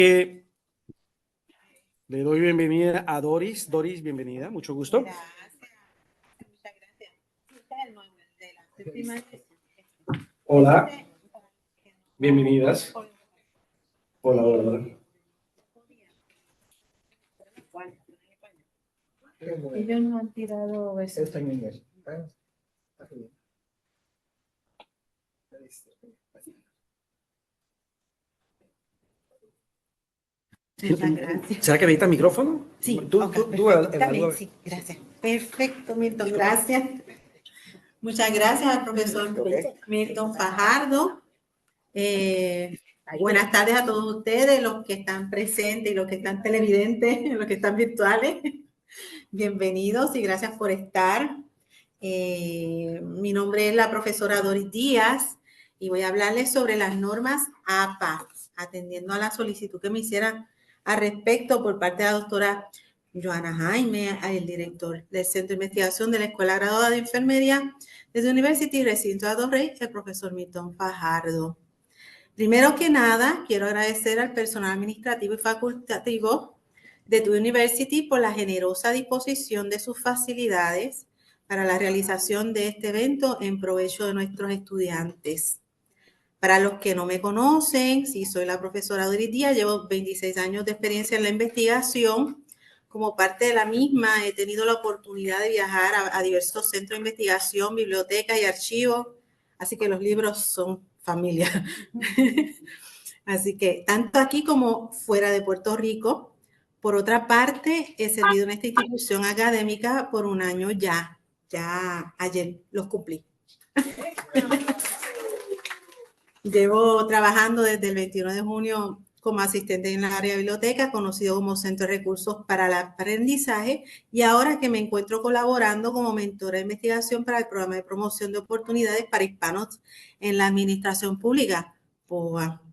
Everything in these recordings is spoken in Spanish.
Le doy bienvenida a Doris. Doris, bienvenida, mucho gusto. Gracias, muchas gracias. Este es el nuevo, el de la séptima edición. Hola, bienvenidas. Hola, hola. Ellos no han tirado eso. Está en inglés. Muchas gracias. ¿Será que necesita micrófono? Sí, Tú también, sí, gracias. Perfecto, Milton, gracias. Muchas gracias al profesor Milton Fajardo. Buenas tardes a todos ustedes, los que están presentes y los que están televidentes, los que están virtuales. Bienvenidos y gracias por estar. Mi nombre es la profesora Doris Díaz y voy a hablarles sobre las normas APA, atendiendo a la solicitud que me hicieran al respecto por parte de la doctora Joana Jaime, el director del Centro de Investigación de la Escuela Graduada de Enfermería desde University Recinto de Atorrey, el profesor Milton Fajardo. Primero que nada, quiero agradecer al personal administrativo y facultativo de tu University por la generosa disposición de sus facilidades para la realización de este evento en provecho de nuestros estudiantes. Para los que no me conocen, sí, soy la profesora Doris Díaz, llevo 26 años de experiencia en la investigación. Como parte de la misma, he tenido la oportunidad de viajar a diversos centros de investigación, bibliotecas y archivos, así que los libros son familia. Así que tanto aquí como fuera de Puerto Rico. Por otra parte, he servido en esta institución académica por un año ya ayer los cumplí. Llevo trabajando desde el 21 de junio como asistente en la área de biblioteca, conocido como Centro de Recursos para el Aprendizaje, y ahora que me encuentro colaborando como mentora de investigación para el Programa de Promoción de Oportunidades para Hispanos en la Administración Pública, POA,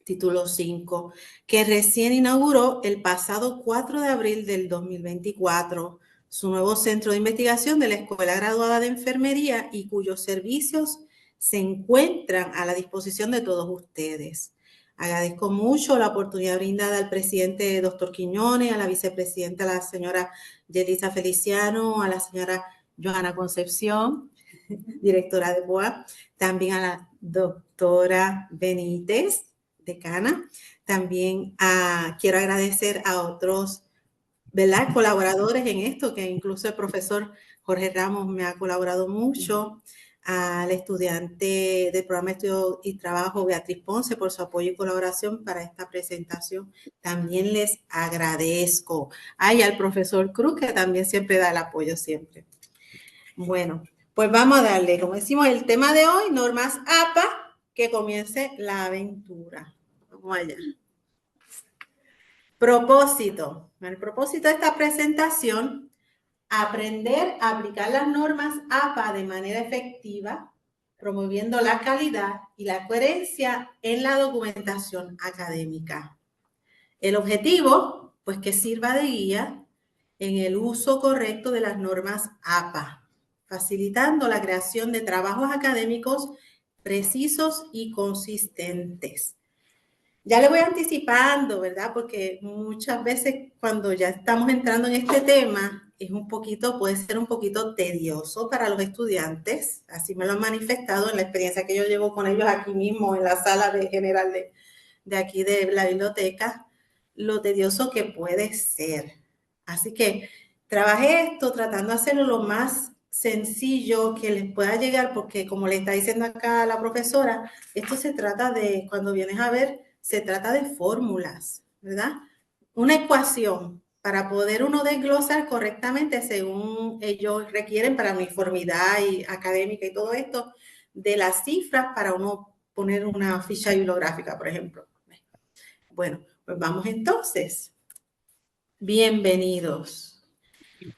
título 5, que recién inauguró el pasado 4 de abril del 2024, su nuevo centro de investigación de la Escuela Graduada de Enfermería y cuyos servicios se encuentran a la disposición de todos ustedes. Agradezco mucho la oportunidad brindada al presidente Dr. Quiñones, a la vicepresidenta, la señora Yelisa Feliciano, a la señora Joana Concepción, directora de POA, también a la doctora Benítez, decana. También quiero agradecer a otros, ¿verdad?, colaboradores en esto, que incluso el profesor Jorge Ramos me ha colaborado mucho, al estudiante del programa de estudio y trabajo Beatriz Ponce por su apoyo y colaboración para esta presentación. También les agradezco. Y al profesor Cruz, que también siempre da el apoyo siempre. Bueno, pues vamos a darle, como decimos, el tema de hoy, normas APA, que comience la aventura. Vamos allá. Propósito. El propósito de esta presentación, aprender a aplicar las normas APA de manera efectiva, promoviendo la calidad y la coherencia en la documentación académica. El objetivo, pues que sirva de guía en el uso correcto de las normas APA, facilitando la creación de trabajos académicos precisos y consistentes. Ya le voy anticipando, ¿verdad? Porque muchas veces cuando ya estamos entrando en este tema, puede ser un poquito tedioso para los estudiantes. Así me lo han manifestado en la experiencia que yo llevo con ellos aquí mismo en la sala general de aquí de la biblioteca, lo tedioso que puede ser. Así que trabajé esto tratando de hacerlo lo más sencillo que les pueda llegar, porque como le está diciendo acá la profesora, esto se trata de, cuando vienes a ver, se trata de fórmulas, ¿verdad? Una ecuación para poder uno desglosar correctamente según ellos requieren para uniformidad y académica y todo esto, de las cifras para uno poner una ficha bibliográfica, por ejemplo. Bueno, pues vamos entonces. Bienvenidos.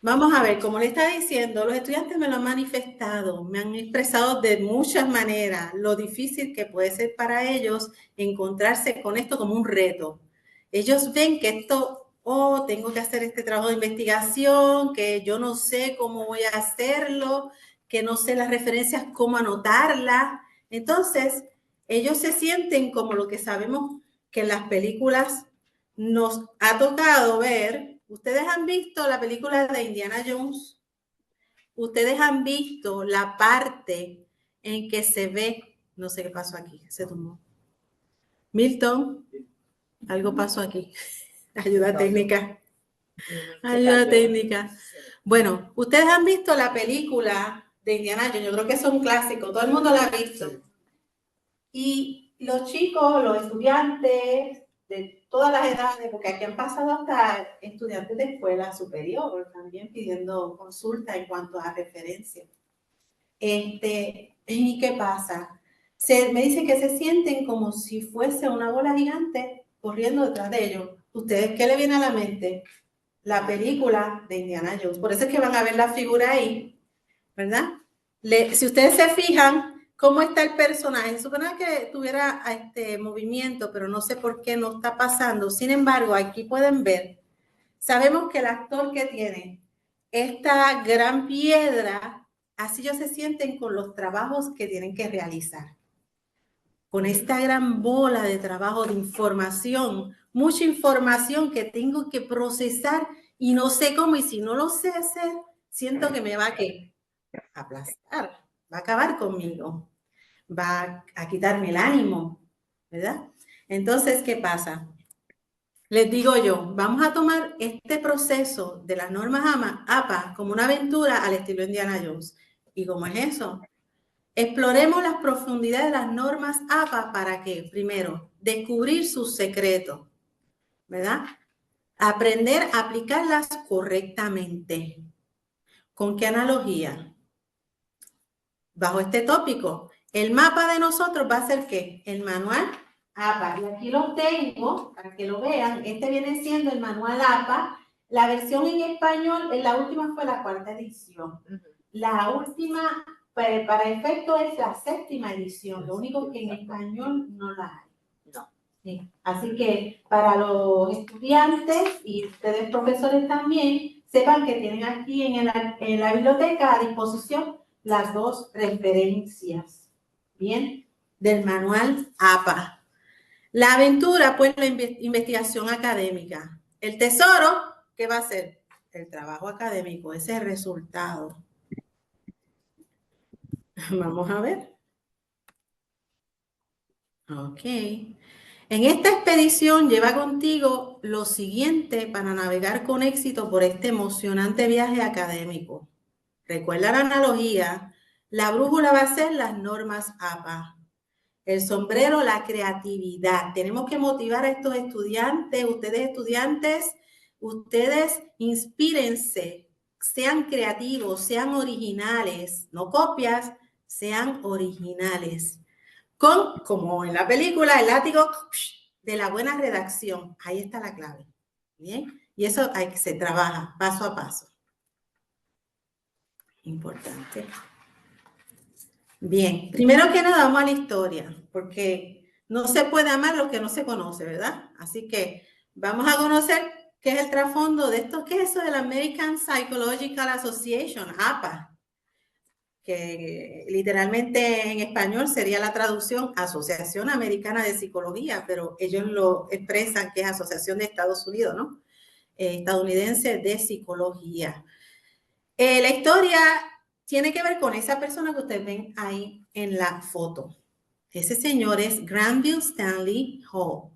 Vamos a ver, como le está diciendo, los estudiantes me lo han manifestado, me han expresado de muchas maneras lo difícil que puede ser para ellos encontrarse con esto como un reto. Ellos ven que esto, tengo que hacer este trabajo de investigación, que yo no sé cómo voy a hacerlo, que no sé las referencias, cómo anotarlas. Entonces, ellos se sienten como lo que sabemos que en las películas nos ha tocado ver, ustedes han visto la película de Indiana Jones, ustedes han visto la parte en que se ve, no sé qué pasó aquí, se tumbó. Milton, algo pasó aquí. Ayuda técnica. Ayuda técnica. Bueno, ustedes han visto la película de Indiana Jones, yo creo que es un clásico, todo el mundo la ha visto. Y los chicos, los estudiantes de todas las edades, porque aquí han pasado hasta estudiantes de escuela superior también pidiendo consulta en cuanto a referencia. ¿Y qué pasa? Me dicen que se sienten como si fuese una bola gigante corriendo detrás de ellos. ¿Ustedes qué le viene a la mente? La película de Indiana Jones. Por eso es que van a ver la figura ahí, ¿verdad? Si ustedes se fijan cómo está el personaje, supone que tuviera movimiento, pero no sé por qué no está pasando. Sin embargo, aquí pueden ver, sabemos que el actor que tiene esta gran piedra, así ellos se sienten con los trabajos que tienen que realizar. Con esta gran bola de trabajo, de información, mucha información que tengo que procesar y no sé cómo, y si no lo sé hacer, siento que me va a aplastar, va a acabar conmigo, va a quitarme el ánimo, ¿verdad? Entonces, ¿qué pasa? Les digo yo, vamos a tomar este proceso de las normas APA como una aventura al estilo Indiana Jones. ¿Y cómo es eso? Exploremos las profundidades de las normas APA para que, primero, descubrir sus secretos, ¿verdad? Aprender a aplicarlas correctamente. ¿Con qué analogía? Bajo este tópico, el mapa de nosotros va a ser ¿qué? El manual APA. Y aquí lo tengo para que lo vean. Este viene siendo el manual APA. La versión en español, la última fue la 4ª edición. La última, para efecto, es la 7ª edición. Lo único que en español no la hay. No. Sí. Así que para los estudiantes y ustedes profesores también, sepan que tienen aquí en la biblioteca a disposición las 2 referencias, ¿bien? Del manual APA. La aventura, pues, la investigación académica. El tesoro, ¿qué va a ser? El trabajo académico, ese es el resultado. Vamos a ver. Ok. En esta expedición lleva contigo lo siguiente para navegar con éxito por este emocionante viaje académico. Recuerda la analogía. La brújula va a ser las normas APA. El sombrero, la creatividad. Tenemos que motivar a estos estudiantes. Ustedes inspírense, sean creativos, sean originales, no copias, sean originales. Como en la película, el látigo de la buena redacción. Ahí está la clave. ¿Bien? Y eso se trabaja paso a paso. Importante. Bien, primero que nada vamos a la historia, porque no se puede amar lo que no se conoce, ¿verdad? Así que vamos a conocer qué es el trasfondo de esto. ¿Qué es eso de la American Psychological Association, APA? Que literalmente en español sería la traducción Asociación Americana de Psicología, pero ellos lo expresan que es Asociación de Estados Unidos, ¿no? Estadounidense de Psicología. La historia tiene que ver con esa persona que ustedes ven ahí en la foto. Ese señor es Granville Stanley Hall.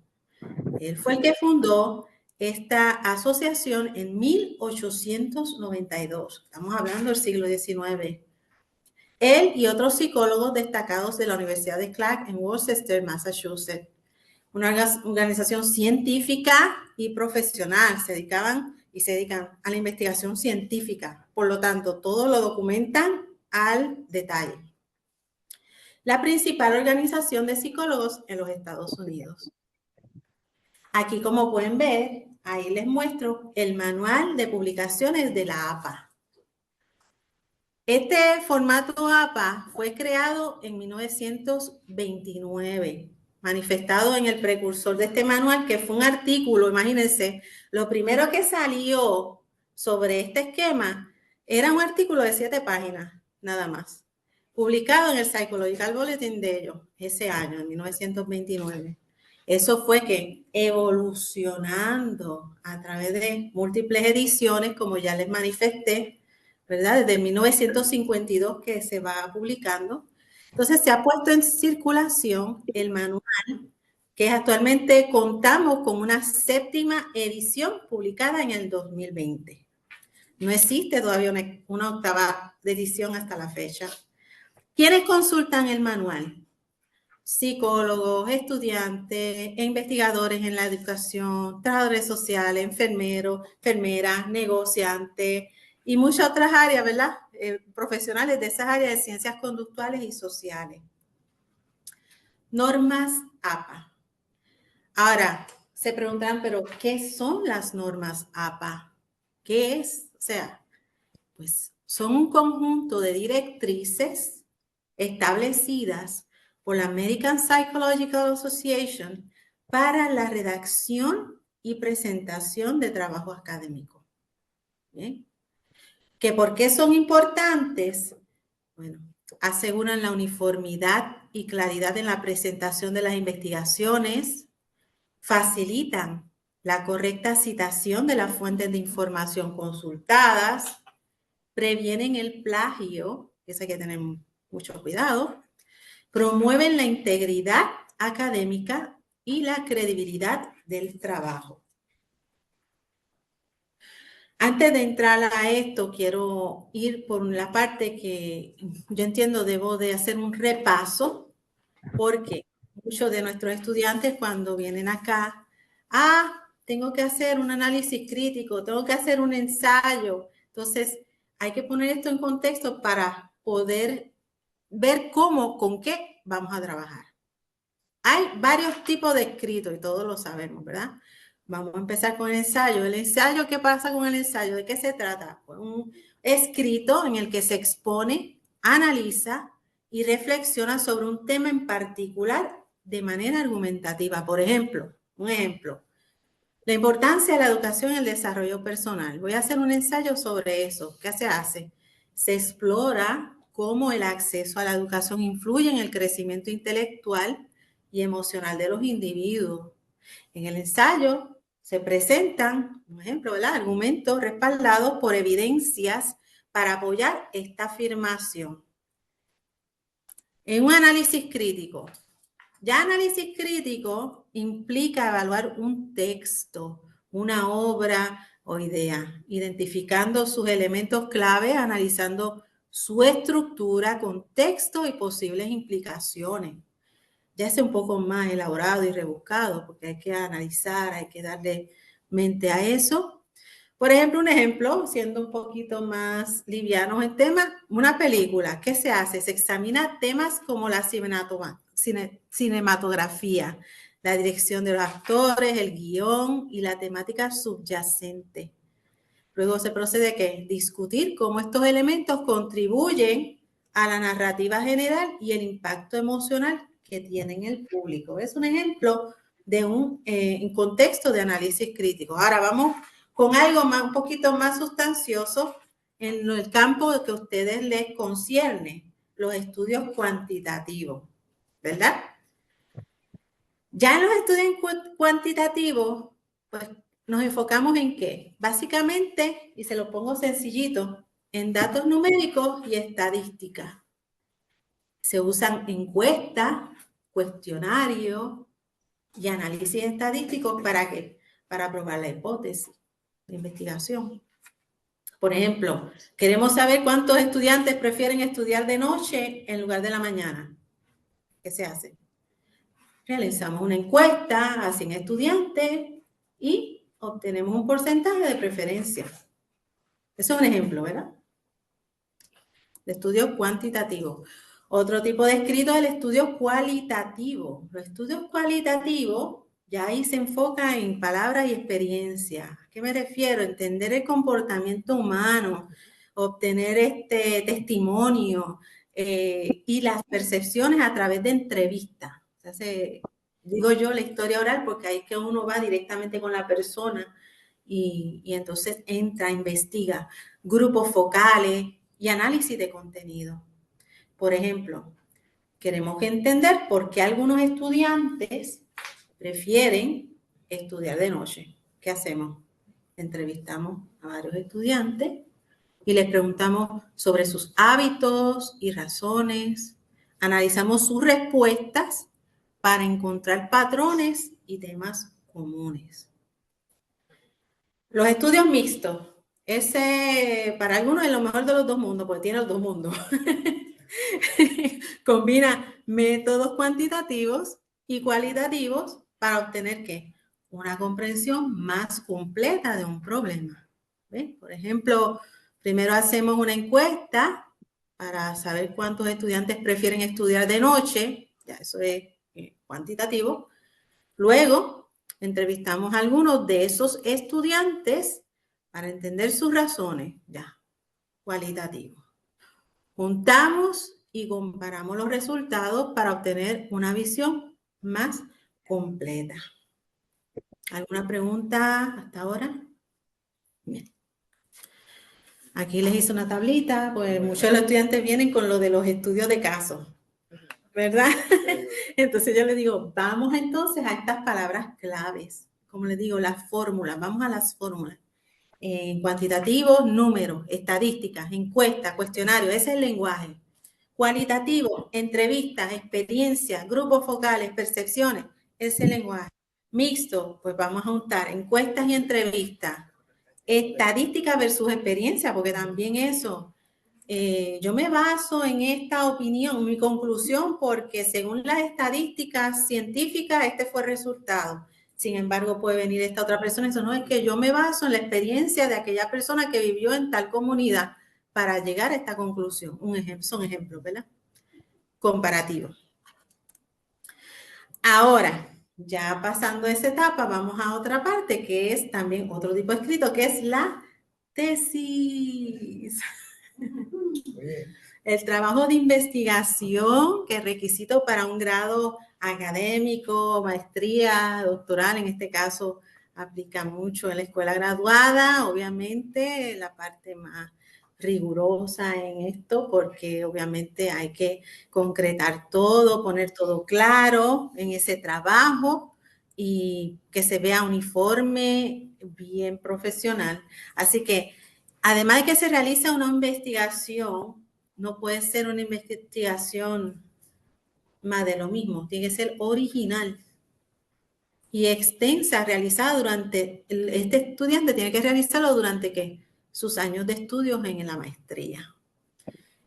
Él fue el que fundó esta asociación en 1892. Estamos hablando del siglo XIX. Él y otros psicólogos destacados de la Universidad de Clark en Worcester, Massachusetts. Una organización científica y profesional. Se dedican a la investigación científica. Por lo tanto, todo lo documentan al detalle. La principal organización de psicólogos en los Estados Unidos. Aquí, como pueden ver, ahí les muestro el manual de publicaciones de la APA. Este formato APA fue creado en 1929, manifestado en el precursor de este manual, que fue un artículo, imagínense, lo primero que salió sobre este esquema era un artículo de 7 páginas, nada más, publicado en el Psychological Bulletin de ellos, ese año, en 1929. Eso fue que evolucionando a través de múltiples ediciones, como ya les manifesté, ¿verdad? Desde 1952 que se va publicando. Entonces se ha puesto en circulación el manual, que actualmente contamos con una 7ª edición publicada en el 2020. No existe todavía una 8ª edición hasta la fecha. ¿Quiénes consultan el manual? Psicólogos, estudiantes e investigadores en la educación, trabajadores sociales, enfermeros, enfermeras, negociantes y muchas otras áreas, ¿verdad? Profesionales de esas áreas de ciencias conductuales y sociales. Normas APA. Ahora, se preguntan, ¿pero qué son las normas APA? ¿Qué es? O sea, pues son un conjunto de directrices establecidas por la American Psychological Association para la redacción y presentación de trabajo académico. ¿Bien? ¿Que por qué son importantes? Bueno, aseguran la uniformidad y claridad en la presentación de las investigaciones, facilitan la correcta citación de las fuentes de información consultadas, previenen el plagio, eso hay que tener mucho cuidado, promueven la integridad académica y la credibilidad del trabajo. Antes de entrar a esto, quiero ir por la parte que yo entiendo debo de hacer un repaso, porque muchos de nuestros estudiantes cuando vienen acá, tengo que hacer un análisis crítico, tengo que hacer un ensayo. Entonces, hay que poner esto en contexto para poder ver cómo, con qué vamos a trabajar. Hay varios tipos de escritos y todos lo sabemos, ¿verdad? Vamos a empezar con el ensayo. ¿El ensayo qué pasa con el ensayo? ¿De qué se trata? Pues un escrito en el que se expone, analiza y reflexiona sobre un tema en particular de manera argumentativa. Por ejemplo, un ejemplo, la importancia de la educación y el desarrollo personal. Voy a hacer un ensayo sobre eso. ¿Qué se hace? Se explora cómo el acceso a la educación influye en el crecimiento intelectual y emocional de los individuos. En el ensayo se presentan, por ejemplo, argumentos respaldados por evidencias para apoyar esta afirmación. En un análisis crítico, ya análisis crítico implica evaluar un texto, una obra o idea, identificando sus elementos clave, analizando su estructura, contexto y posibles implicaciones. Ya es un poco más elaborado y rebuscado porque hay que analizar, hay que darle mente a eso. Por ejemplo, un ejemplo, siendo un poquito más livianos en temas, una película, ¿qué se hace? Se examina temas como la cinematografía, la dirección de los actores, el guión y la temática subyacente. Luego se procede a ¿qué? Discutir cómo estos elementos contribuyen a la narrativa general y el impacto emocional que tiene en el público. Es un ejemplo de un contexto de análisis crítico. Ahora vamos con algo más, un poquito más sustancioso en el campo que a ustedes les concierne, los estudios cuantitativos, ¿verdad? Ya en los estudios cuantitativos, pues nos enfocamos en qué? Básicamente, y se lo pongo sencillito, en datos numéricos y estadística. Se usan encuestas, cuestionarios y análisis estadísticos ¿para qué? Para probar la hipótesis de investigación. Por ejemplo, queremos saber cuántos estudiantes prefieren estudiar de noche en lugar de la mañana. ¿Qué se hace? Realizamos una encuesta a 100 estudiantes y obtenemos un porcentaje de preferencia. Eso es un ejemplo, ¿verdad? De estudio cuantitativo. Otro tipo de escrito es el estudio cualitativo. Los estudios cualitativos ya ahí se enfoca en palabras y experiencia. ¿A qué me refiero? Entender el comportamiento humano, obtener testimonio y las percepciones a través de entrevistas. O sea, digo yo la historia oral porque ahí es que uno va directamente con la persona y entonces entra, investiga grupos focales y análisis de contenido. Por ejemplo, queremos entender por qué algunos estudiantes prefieren estudiar de noche. ¿Qué hacemos? Entrevistamos a varios estudiantes y les preguntamos sobre sus hábitos y razones. Analizamos sus respuestas para encontrar patrones y temas comunes. Los estudios mixtos. Ese, para algunos, es lo mejor de los dos mundos, porque tiene los dos mundos. Combina métodos cuantitativos y cualitativos para obtener ¿qué? Una comprensión más completa de un problema. ¿Ves? Por ejemplo, primero hacemos una encuesta para saber cuántos estudiantes prefieren estudiar de noche. Ya eso es cuantitativo. Luego, entrevistamos a algunos de esos estudiantes para entender sus razones. Ya, cualitativo. Juntamos y comparamos los resultados para obtener una visión más completa. ¿Alguna pregunta hasta ahora? Bien. Aquí les hice una tablita, pues muchos de los estudiantes vienen con lo de los estudios de caso, ¿verdad? Entonces yo les digo, vamos entonces a estas palabras claves. Como les digo, las fórmulas, vamos a las fórmulas. Cuantitativos, números, estadísticas, encuestas, cuestionarios, ese es el lenguaje. Cualitativo, entrevistas, experiencias, grupos focales, percepciones, ese es el lenguaje. Mixto, pues vamos a juntar encuestas y entrevistas. Estadística versus experiencia, porque también eso, yo me baso en esta opinión, mi conclusión, porque según las estadísticas científicas, este fue el resultado. Sin embargo, puede venir esta otra persona y eso no es que yo me baso en la experiencia de aquella persona que vivió en tal comunidad para llegar a esta conclusión. Son ejemplos, ¿verdad? Comparativos. Ahora, ya pasando esa etapa, vamos a otra parte que es también otro tipo de escrito, que es la tesis. El trabajo de investigación, que es requisito para un grado académico, maestría, doctoral, en este caso aplica mucho en la escuela graduada, obviamente la parte más rigurosa en esto, porque obviamente hay que concretar todo, poner todo claro en ese trabajo y que se vea uniforme, bien profesional. Así que, además de que se realiza una investigación, no puede ser una investigación más de lo mismo, tiene que ser original y extensa, realizada durante, este estudiante tiene que realizarlo durante ¿qué? Sus años de estudios en la maestría.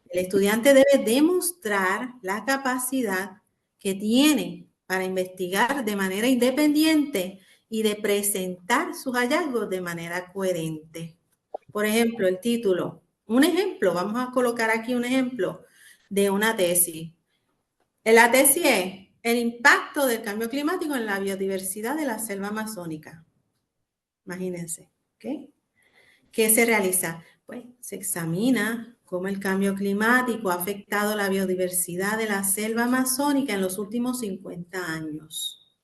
El estudiante debe demostrar la capacidad que tiene para investigar de manera independiente y de presentar sus hallazgos de manera coherente. Por ejemplo, el título. Un ejemplo, vamos a colocar aquí un ejemplo de una tesis. La tesis es el impacto del cambio climático en la biodiversidad de la selva amazónica. Imagínense, ¿ok? ¿Qué se realiza? Pues se examina cómo el cambio climático ha afectado la biodiversidad de la selva amazónica en los últimos 50 años.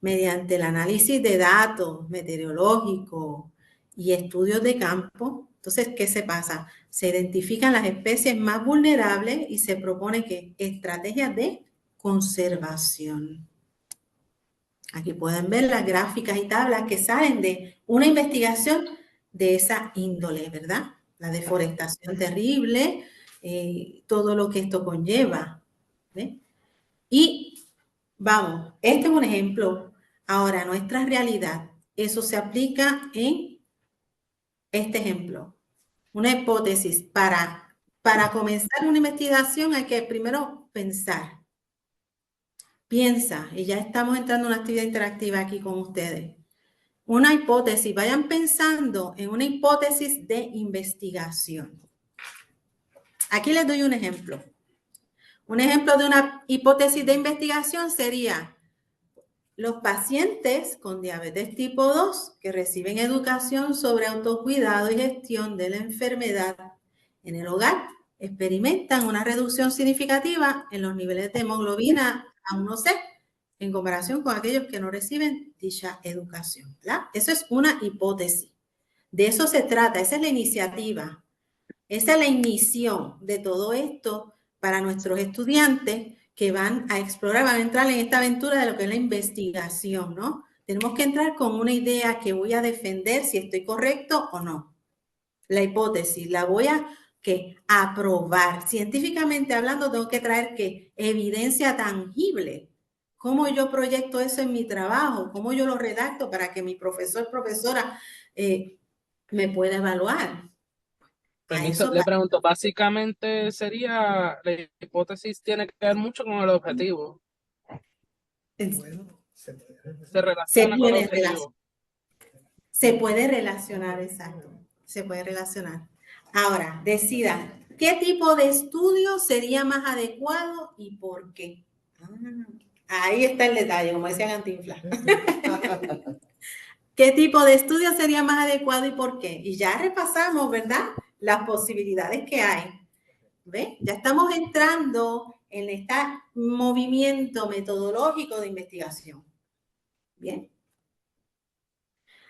Mediante el análisis de datos meteorológicos y estudios de campo, entonces, ¿qué se pasa? Se identifican las especies más vulnerables y se propone que estrategias de conservación. Aquí pueden ver las gráficas y tablas que salen de una investigación de esa índole, ¿verdad? La deforestación terrible, todo lo que esto conlleva. ¿Ve? Y vamos, este es un ejemplo. Ahora, nuestra realidad, eso se aplica en este ejemplo. Una hipótesis. Para comenzar una investigación hay que primero pensar. Piensa, y ya estamos entrando en una actividad interactiva aquí con ustedes. Una hipótesis, vayan pensando en una hipótesis de investigación. Aquí les doy un ejemplo. Un ejemplo de una hipótesis de investigación sería los pacientes con diabetes tipo 2 que reciben educación sobre autocuidado y gestión de la enfermedad en el hogar experimentan una reducción significativa en los niveles de hemoglobina A1C en comparación con aquellos que no reciben dicha educación, ¿verdad? Eso es una hipótesis. De eso se trata, esa es la iniciativa, esa es la inición de todo esto para nuestros estudiantes que van a explorar, van a entrar en esta aventura de lo que es la investigación, ¿no? Tenemos que entrar con una idea que voy a defender si estoy correcto o no. La hipótesis la voy a aprobar. Científicamente hablando, tengo que traer evidencia tangible. ¿Cómo yo proyecto eso en mi trabajo? ¿Cómo yo lo redacto para que mi profesor, profesora me pueda evaluar? Permiso, le pregunto, básicamente sería, la hipótesis tiene que ver mucho con el objetivo. Se relaciona con el objetivo. Se puede relacionar, exacto. Se puede relacionar. Ahora, decida, ¿qué tipo de estudio sería más adecuado y por qué? Ahí está el detalle, como decía Cantinflas. ¿Qué tipo de estudio sería más adecuado y por qué? Y ya repasamos, ¿verdad? Las posibilidades que hay. ¿Ves? Ya estamos entrando en este movimiento metodológico de investigación. Bien.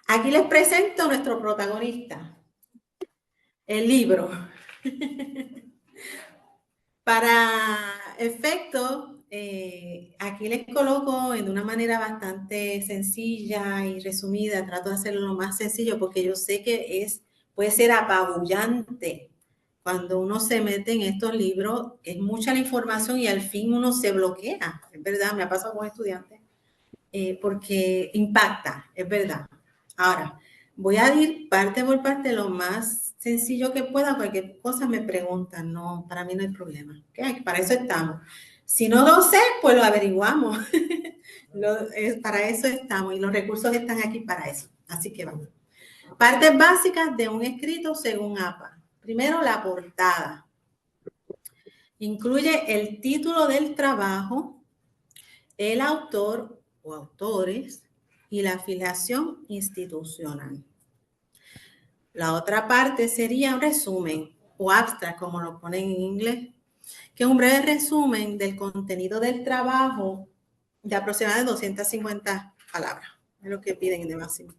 Aquí les presento a nuestro protagonista, el libro. Para efecto, aquí les coloco de una manera bastante sencilla y resumida, trato de hacerlo lo más sencillo porque yo sé que puede ser apabullante cuando uno se mete en estos libros, es mucha la información y al fin uno se bloquea, es verdad, me ha pasado con estudiantes, porque impacta, es verdad. Ahora, voy a ir parte por parte lo más sencillo que pueda, cualquier cosa me preguntan, no, para mí no hay problema, ¿okay? Para eso estamos. Si no lo sé, pues lo averiguamos. Para eso estamos y los recursos están aquí para eso. Así que vamos. Partes básicas de un escrito según APA. Primero, la portada. Incluye el título del trabajo, el autor o autores y la afiliación institucional. La otra parte sería un resumen o abstract, como lo ponen en inglés, que es un breve resumen del contenido del trabajo de aproximadamente 250 palabras, es lo que piden de máximo.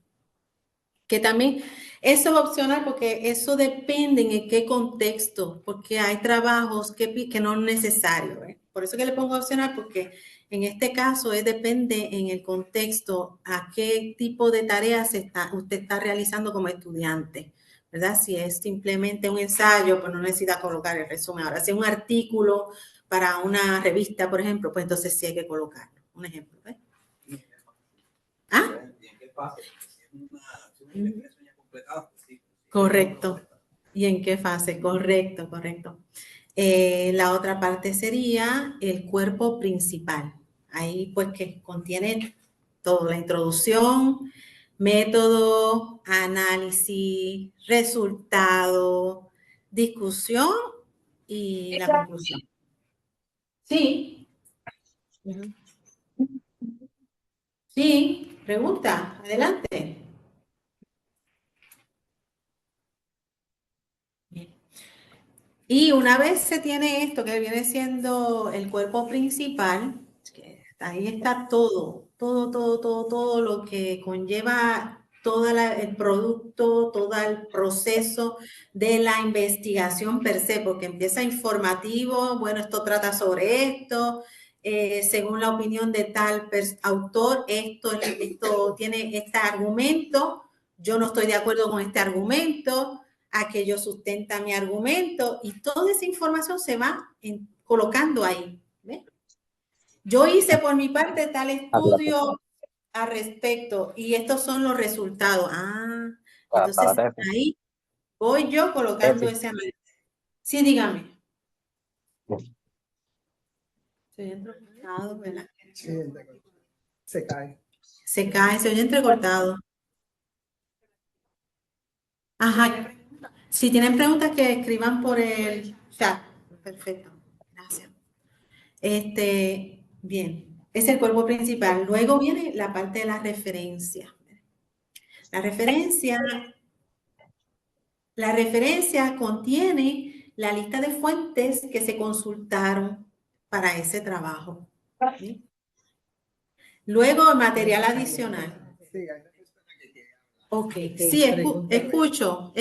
Que también eso es opcional porque eso depende en qué contexto, porque hay trabajos que no es necesario. Por eso que le pongo opcional, porque en este caso depende en el contexto a qué tipo de tareas usted está realizando como estudiante, ¿verdad? Si es simplemente un ensayo, pues no necesita colocar el resumen. Ahora, si es un artículo para una revista, por ejemplo, pues entonces sí hay que colocarlo. Un ejemplo, ¿ves? ¿Ah? Correcto. ¿Y en qué fase? Correcto, correcto. La otra parte sería el cuerpo principal. Ahí pues que contiene todo, la introducción, método, análisis, resultado, discusión y la conclusión. Sí. Sí, pregunta, adelante. Y una vez se tiene esto que viene siendo el cuerpo principal, que ahí está todo lo que conlleva todo el producto, todo el proceso de la investigación per se, porque empieza informativo, bueno, esto trata sobre esto, según la opinión de tal autor, esto tiene este argumento, yo no estoy de acuerdo con este argumento, aquello sustenta mi argumento y toda esa información se va colocando ahí. ¿Ves? Yo hice por mi parte tal estudio al respecto y estos son los resultados. Entonces ahí voy yo colocando ese análisis. Sí, dígame. Se oye entrecortado, ¿verdad? Sí, se cae. Se cae, se oye entrecortado. Ajá. Si tienen preguntas que escriban por el chat. Perfecto. Gracias. Bien, es el cuerpo principal. Luego viene la parte de la referencia. La referencia contiene la lista de fuentes que se consultaron para ese trabajo. ¿Sí? Luego, material adicional. Ok, sí, escucho,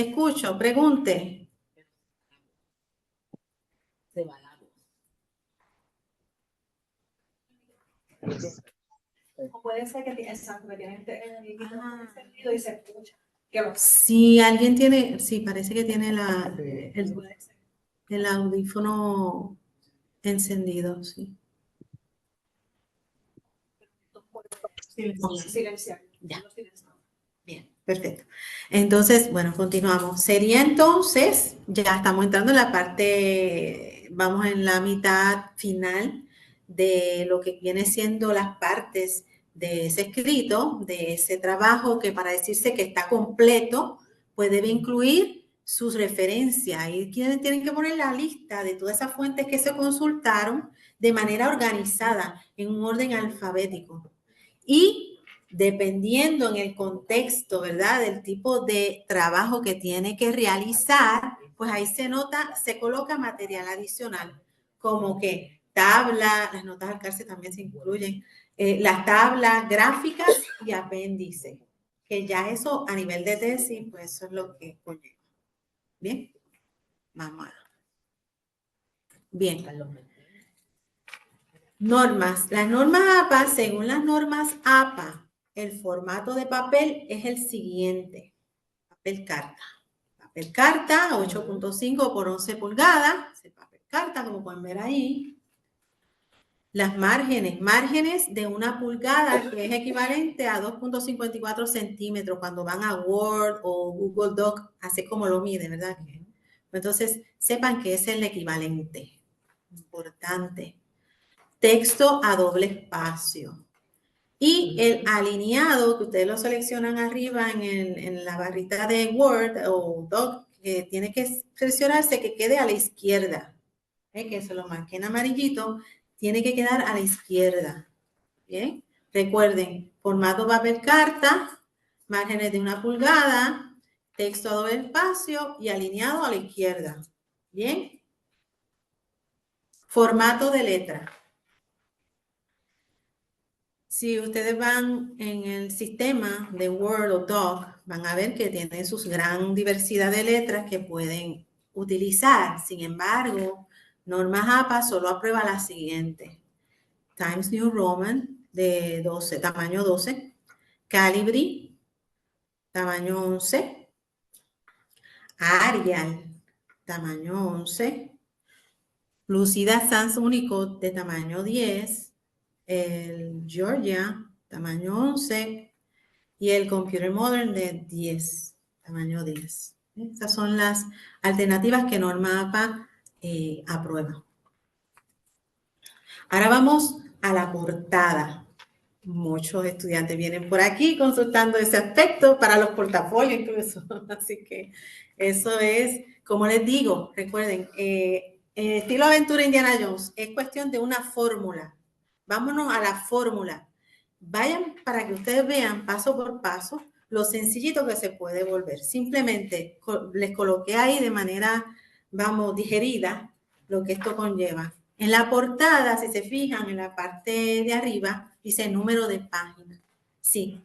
pregunte. O puede ser que tiene exacto, que tiene el encendido y se escucha. Si alguien tiene, sí, parece que tiene Sí. el audífono encendido, sí. Silenciar. Ya. Bien, perfecto. Entonces, bueno, continuamos. Sería entonces, ya estamos entrando en la parte, vamos en la mitad final de lo que viene siendo las partes de ese escrito, de ese trabajo que para decirse que está completo, pues debe incluir sus referencias. Y tienen que poner la lista de todas esas fuentes que se consultaron de manera organizada, en un orden alfabético. Y dependiendo en el contexto, ¿verdad? Del tipo de trabajo que tiene que realizar, pues ahí se nota, se coloca material adicional, como que tabla, las notas al cárcel también se incluyen, las tablas gráficas y apéndice, que ya eso a nivel de tesis, pues eso es lo que conlleva. Bien, vamos a... Bien. Normas. Las normas APA, según las normas APA, el formato de papel es el siguiente. Papel carta. Papel carta, 8.5 por 11 pulgadas. El papel carta, como pueden ver ahí. Las márgenes. Márgenes de 1 pulgada, que es equivalente a 2.54 centímetros. Cuando van a Word o Google Doc, así como lo mide, ¿verdad? Entonces, sepan que es el equivalente. Importante. Texto a doble espacio. Y el alineado, que ustedes lo seleccionan arriba en la barrita de Word o Doc, que tiene que seleccionarse que quede a la izquierda. Que se lo marque en amarillito, tiene que quedar a la izquierda. Bien, recuerden, formato papel carta, márgenes de 1 pulgada, texto a doble espacio y alineado a la izquierda. Bien. Formato de letra. Si ustedes van en el sistema de Word o Doc, van a ver que tiene sus gran diversidad de letras que pueden utilizar. Sin embargo, normas APA solo aprueba la siguiente. Times New Roman de 12, tamaño 12. Calibri, tamaño 11. Arial, tamaño 11. Lucida Sans Unicode de tamaño 10. El Georgia, tamaño 11, y el Computer Modern de 10, tamaño 10. Estas son las alternativas que Norma APA aprueba. Ahora vamos a la portada. Muchos estudiantes vienen por aquí consultando ese aspecto para los portafolios incluso. Así que eso es, como les digo, recuerden, estilo aventura Indiana Jones, es cuestión de una fórmula. Vámonos a la fórmula. Vayan para que ustedes vean paso por paso lo sencillito que se puede volver. Simplemente les coloqué ahí de manera, vamos, digerida lo que esto conlleva. En la portada, si se fijan, en la parte de arriba, dice número de página. Sí,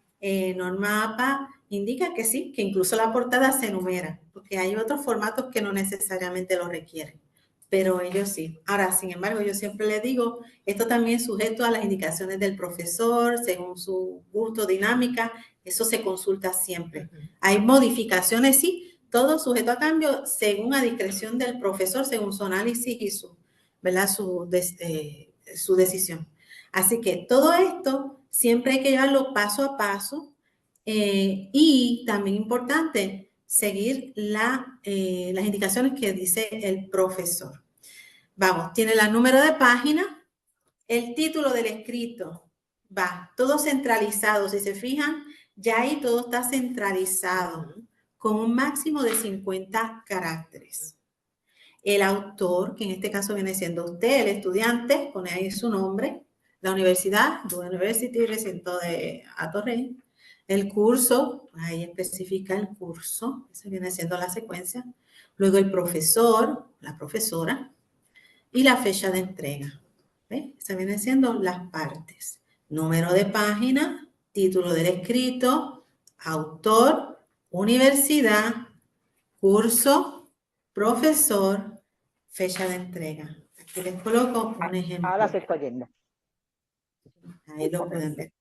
Norma APA indica que sí, que incluso la portada se enumera, porque hay otros formatos que no necesariamente lo requieren, pero ellos sí. Ahora, sin embargo, yo siempre les digo, esto también es sujeto a las indicaciones del profesor, según su gusto, dinámica, eso se consulta siempre. Hay modificaciones, sí, todo sujeto a cambio según a discreción del profesor, según su análisis y su, ¿verdad? Su decisión. Así que todo esto siempre hay que llevarlo paso a paso y también importante seguir las indicaciones que dice el profesor. Vamos, tiene el número de página, el título del escrito, va, todo centralizado. Si se fijan, ya ahí todo está centralizado con un máximo de 50 caracteres. El autor, que en este caso viene siendo usted, el estudiante, pone ahí su nombre, la universidad, Duke University, recinto de Atorrey, el curso, ahí especifica el curso, esa viene siendo la secuencia, luego el profesor, la profesora, y la fecha de entrega. ¿Ve? Esas vienen siendo las partes. Número de página, título del escrito, autor, universidad, curso, profesor, fecha de entrega. Aquí les coloco un ejemplo. Ahora se está yendo. Ahí lo pueden ver.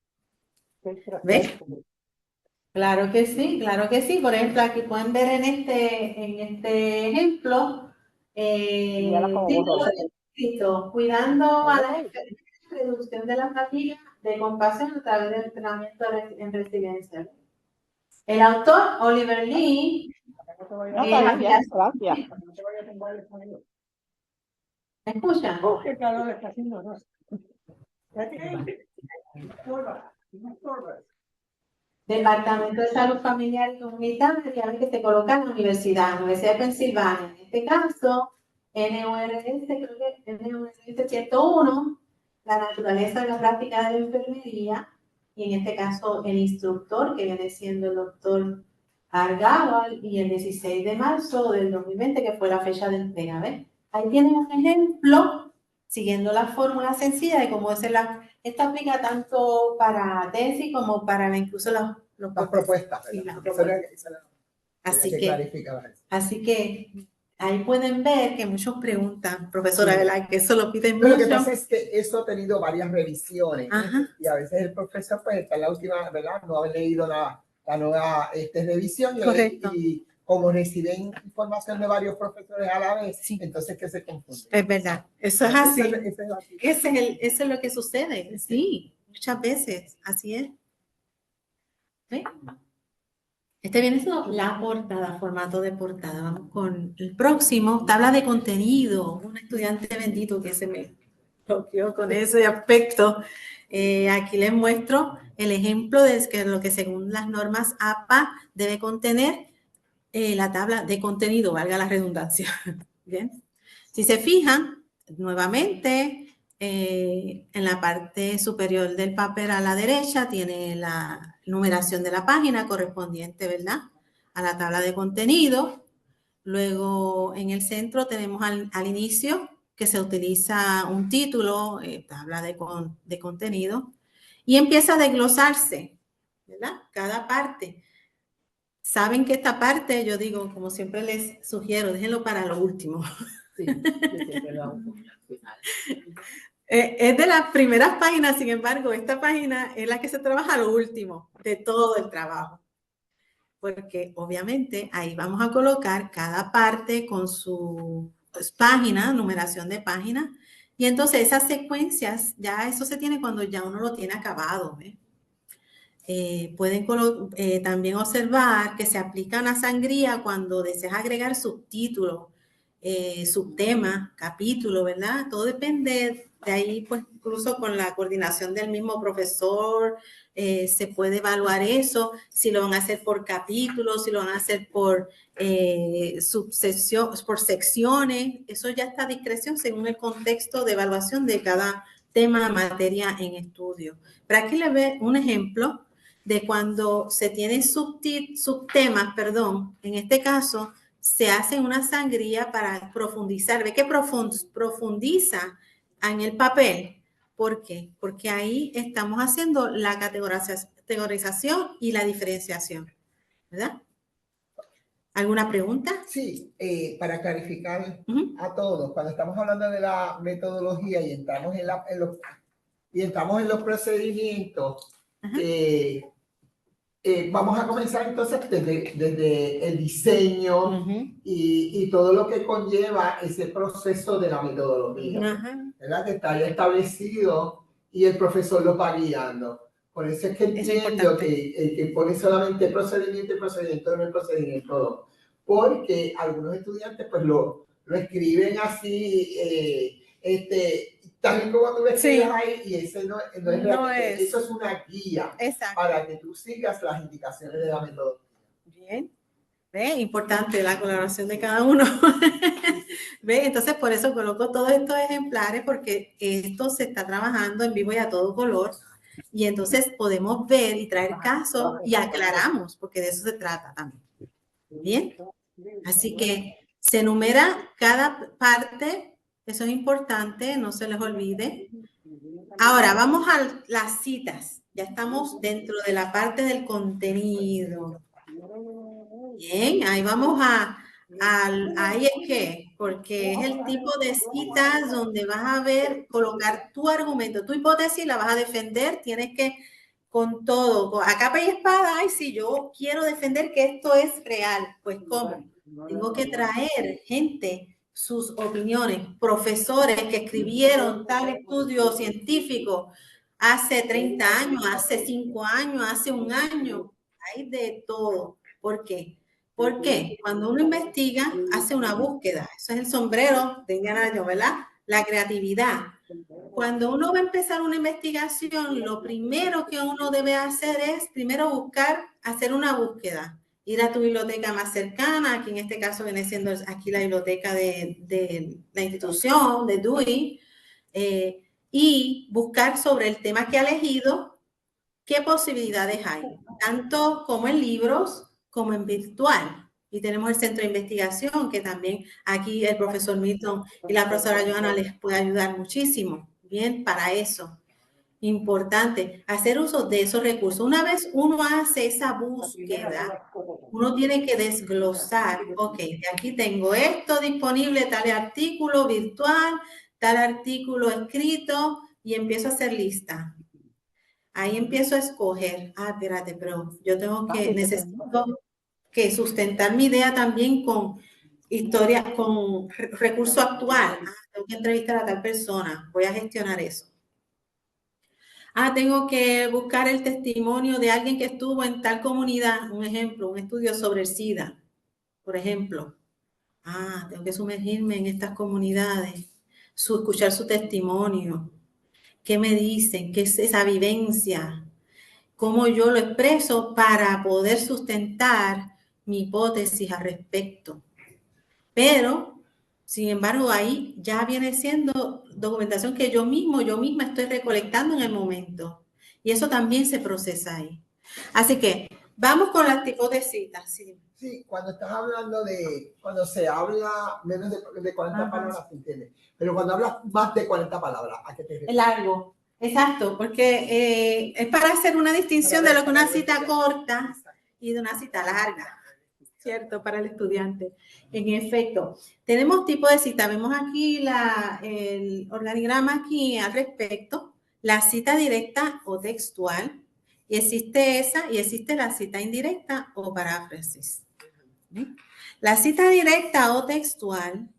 ¿Ves? Claro que sí, claro que sí. Por ejemplo, aquí pueden ver en este ejemplo, título escrito, cuidando a las enfermeras, reducción de la fatiga de compasión a través del entrenamiento en resiliencia. El autor, Oliver Lee. Gracias. ¿Me escuchan? Qué calor está haciendo, ¿no? Departamento de Salud Familiar y Comunitaria, que se coloca en la Universidad de Pensilvania. En este caso, NURS, creo que NURS 101, la naturaleza de la práctica de la enfermería, y en este caso el instructor, que viene siendo el doctor Argábal, y el 16 de marzo del 2020, que fue la fecha de entrega. ¿Ves? Ahí tienen un ejemplo, siguiendo la fórmula sencilla de cómo hacer la... Esto aplica tanto para tesis como para incluso las propuestas. Sí, las ¿Verdad? propuestas. Así que ahí pueden ver que muchos preguntan, profesora, Sí. ¿verdad? Que eso lo piden Pero lo que mucho. pasa es que eso ha tenido varias revisiones. Ajá. Y a veces el profesor, pues, está en la última, ¿verdad? No ha leído la nueva revisión. Correcto. Y como reciben información de varios profesores a la vez, Sí. entonces que se confunde. Es verdad, eso es así. Eso es así. Eso es lo que sucede, sí, muchas veces, así es. ¿Ve? Este viene siendo la portada, formato de portada. Vamos con el próximo, tabla de contenido. Un estudiante bendito que se me bloqueó con ese aspecto. Aquí les muestro el ejemplo de lo que según las normas APA debe contener la tabla de contenido, valga la redundancia. Bien. Si se fijan, nuevamente, en la parte superior del papel a la derecha tiene la numeración de la página correspondiente, ¿verdad? A la tabla de contenido. Luego, en el centro tenemos al inicio que se utiliza un título, tabla de contenido, y empieza a desglosarse, ¿verdad? Cada parte. Saben que esta parte, yo digo, como siempre les sugiero, déjenlo para lo último. Sí, Es de las primeras páginas, sin embargo, esta página es la que se trabaja a lo último de todo el trabajo. Porque obviamente ahí vamos a colocar cada parte con su página, numeración de páginas, y entonces esas secuencias, ya eso se tiene cuando ya uno lo tiene acabado. Pueden también observar que se aplica una sangría cuando deseas agregar subtítulos, subtemas, capítulos, ¿verdad? Todo depende de ahí, pues incluso con la coordinación del mismo profesor, se puede evaluar eso, si lo van a hacer por capítulos, si lo van a hacer por por secciones, eso ya está a discreción según el contexto de evaluación de cada tema, materia en estudio. Pero aquí les ve un ejemplo de cuando se tienen subtemas, en este caso se hace una sangría para profundizar. ¿Ve que profundiza en el papel? ¿Por qué? Porque ahí estamos haciendo la categorización y la diferenciación, ¿verdad? ¿Alguna pregunta? Sí, para clarificar Uh-huh. a todos, cuando estamos hablando de la metodología y entramos en los procedimientos, Uh-huh. Vamos a comenzar entonces desde el diseño Uh-huh. y todo lo que conlleva ese proceso de la metodología, Uh-huh. ¿verdad? Que está ya establecido y el profesor lo va guiando. Por eso es que entiendo que pone solamente procedimiento, no el procedimiento, porque algunos estudiantes pues lo escriben así, también como tú lo escribes ahí, y ese no es realmente, eso es una guía. Exacto. Para que tú sigas las indicaciones de la metodología. Bien. ¿Ve? Importante la colaboración de cada uno. ¿Ve? Entonces, por eso coloco todos estos ejemplares, porque esto se está trabajando en vivo y a todo color. Y entonces podemos ver y traer casos y aclaramos, porque de eso se trata también. Bien. Así que se enumera cada parte. Eso es importante, no se les olvide. Ahora, vamos a las citas. Ya estamos dentro de la parte del contenido. Bien, ahí vamos ahí es que porque es el tipo de citas donde vas a ver, colocar tu argumento, tu hipótesis, la vas a defender, tienes que con todo, a capa y espada, ay, si yo quiero defender que esto es real, pues ¿cómo? Tengo que traer gente, sus opiniones, profesores que escribieron tal estudio científico hace 30 años, hace 5 años, hace un año, hay de todo. ¿Por qué? Porque cuando uno investiga, hace una búsqueda. Eso es el sombrero de Indiana Jones, ¿verdad? La creatividad. Cuando uno va a empezar una investigación, lo primero que uno debe hacer es primero buscar, hacer una búsqueda. Ir a tu biblioteca más cercana, que en este caso viene siendo aquí la biblioteca de la institución, de Dewey, y buscar sobre el tema que ha elegido, qué posibilidades hay, tanto como en libros como en virtual. Y tenemos el centro de investigación, que también aquí el profesor Milton y la profesora Johanna les puede ayudar muchísimo. Bien, para eso. Importante, hacer uso de esos recursos. Una vez uno hace esa búsqueda, uno tiene que desglosar, ok, aquí tengo esto disponible, tal artículo virtual, tal artículo escrito, y empiezo a hacer lista. Ahí empiezo a escoger, espérate, pero yo necesito que sustentar mi idea también con historia, con recurso actual. Tengo que entrevistar a tal persona, voy a gestionar eso. Tengo que buscar el testimonio de alguien que estuvo en tal comunidad, un ejemplo, un estudio sobre el SIDA, por ejemplo. Tengo que sumergirme en estas comunidades, escuchar su testimonio, qué me dicen, qué es esa vivencia, cómo yo lo expreso para poder sustentar mi hipótesis al respecto. Pero, sin embargo, ahí ya viene siendo documentación que yo misma estoy recolectando en el momento. Y eso también se procesa ahí. Así que, vamos con las tipos de citas. Sí, cuando estás hablando cuando se habla menos de 40 palabras, se entiende. Pero cuando hablas más de 40 palabras, ¿a qué te refieres? Largo. Exacto, porque es para hacer una distinción de lo que una cita corta y de una cita larga, ¿cierto? Para el estudiante. En efecto, tenemos tipo de cita. Vemos aquí el organigrama aquí al respecto. La cita directa o textual. Y existe esa y existe la cita indirecta o paráfrasis. La cita directa o textual,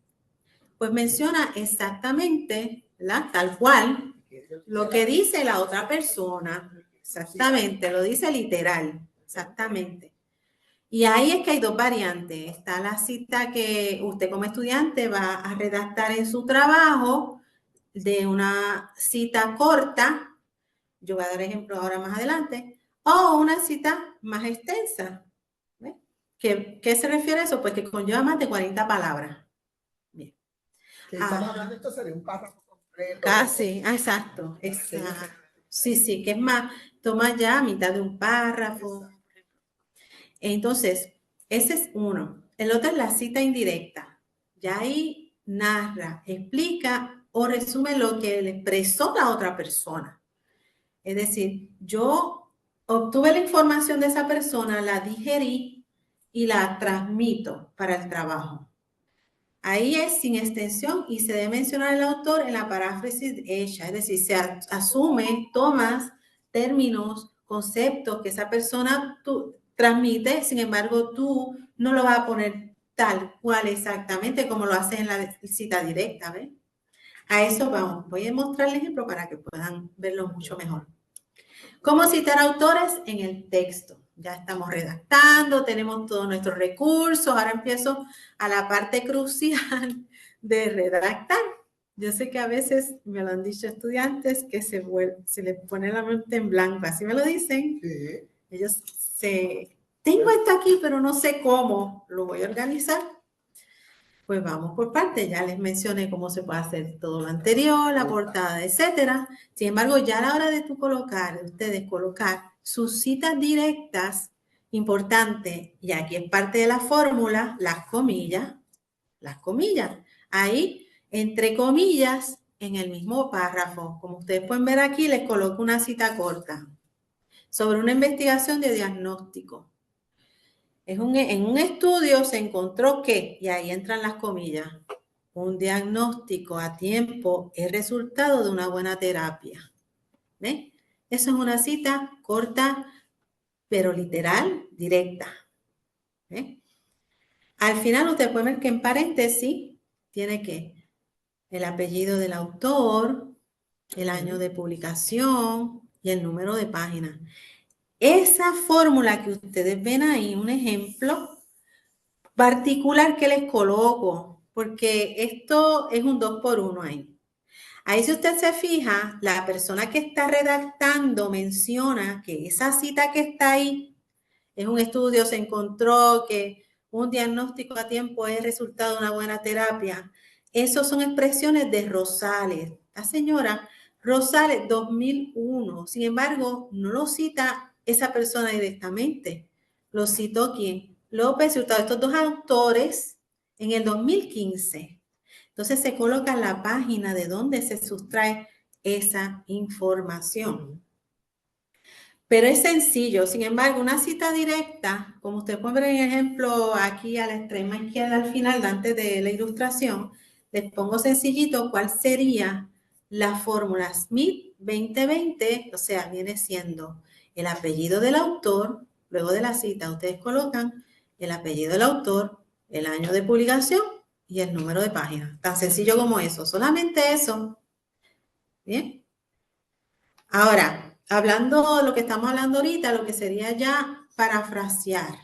pues menciona exactamente, ¿verdad? Tal cual, lo que dice la otra persona, exactamente, lo dice literal, exactamente. Y ahí es que hay dos variantes. Está la cita que usted como estudiante va a redactar en su trabajo de una cita corta, yo voy a dar ejemplo ahora más adelante, o una cita más extensa. ¿Qué se refiere a eso? Pues que conlleva más de 40 palabras. Bien. Estamos hablando esto sería un párrafo completo. Casi, exacto. Sí, que es más, toma ya mitad de un párrafo. Entonces, ese es uno. El otro es la cita indirecta. Ya ahí narra, explica o resume lo que le expresó la otra persona. Es decir, yo obtuve la información de esa persona, la digerí y la transmito para el trabajo. Ahí es sin extensión y se debe mencionar el autor en la paráfrasis hecha, es decir, se asume, tomas términos, conceptos que esa persona transmite, sin embargo, tú no lo vas a poner tal cual exactamente como lo haces en la cita directa, ¿ves? A eso vamos. Voy a mostrar el ejemplo para que puedan verlo mucho mejor. ¿Cómo citar autores en el texto? Ya estamos redactando, tenemos todos nuestros recursos. Ahora empiezo a la parte crucial de redactar. Yo sé que a veces me lo han dicho estudiantes que se les pone la mente en blanco. Así me lo dicen. Sí. Ellos tengo esto aquí, pero no sé cómo lo voy a organizar. Pues vamos por partes, ya les mencioné cómo se puede hacer todo lo anterior, la portada, etcétera. Sin embargo, ya a la hora de ustedes colocar sus citas directas, importante, y aquí es parte de la fórmula, las comillas. Ahí, entre comillas, en el mismo párrafo. Como ustedes pueden ver aquí, les coloco una cita corta sobre una investigación de diagnóstico. En un estudio se encontró que, y ahí entran las comillas, un diagnóstico a tiempo es resultado de una buena terapia. ¿Ven? Eso es una cita corta, pero literal, directa. ¿Ven? Al final usted puede ver que en paréntesis tiene que el apellido del autor, el año de publicación y el número de página. Esa fórmula que ustedes ven ahí, un ejemplo particular que les coloco, porque esto es un 2x1 ahí. Ahí si usted se fija, la persona que está redactando menciona que esa cita que está ahí es un estudio, se encontró que un diagnóstico a tiempo es resultado de una buena terapia. Esas son expresiones de Rosales. La señora Rosales, 2001. Sin embargo, no lo cita esa persona directamente. Lo citó ¿quién? López y Hurtado. Estos dos autores en el 2015. Entonces se coloca en la página de donde se sustrae esa información. Pero es sencillo. Sin embargo, una cita directa, como usted puede ver en el ejemplo aquí a la extrema izquierda al final, antes de la ilustración, les pongo sencillito cuál sería la fórmula Smith 2020, o sea, viene siendo el apellido del autor, luego de la cita ustedes colocan el apellido del autor, el año de publicación y el número de página. Tan sencillo como eso, solamente eso. Bien. Ahora, hablando lo que estamos hablando ahorita, lo que sería ya parafrasear,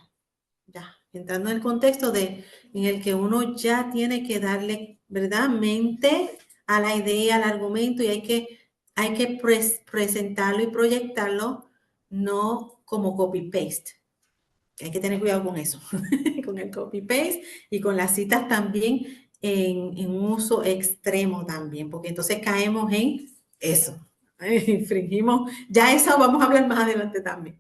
ya entrando en el contexto en el que uno ya tiene que darle, ¿verdad?, mente a la idea, al argumento, y hay que presentarlo y proyectarlo, no como copy-paste. Hay que tener cuidado con eso, con el copy-paste y con las citas también en un uso extremo también, porque entonces caemos en eso. Infringimos, ya eso vamos a hablar más adelante también.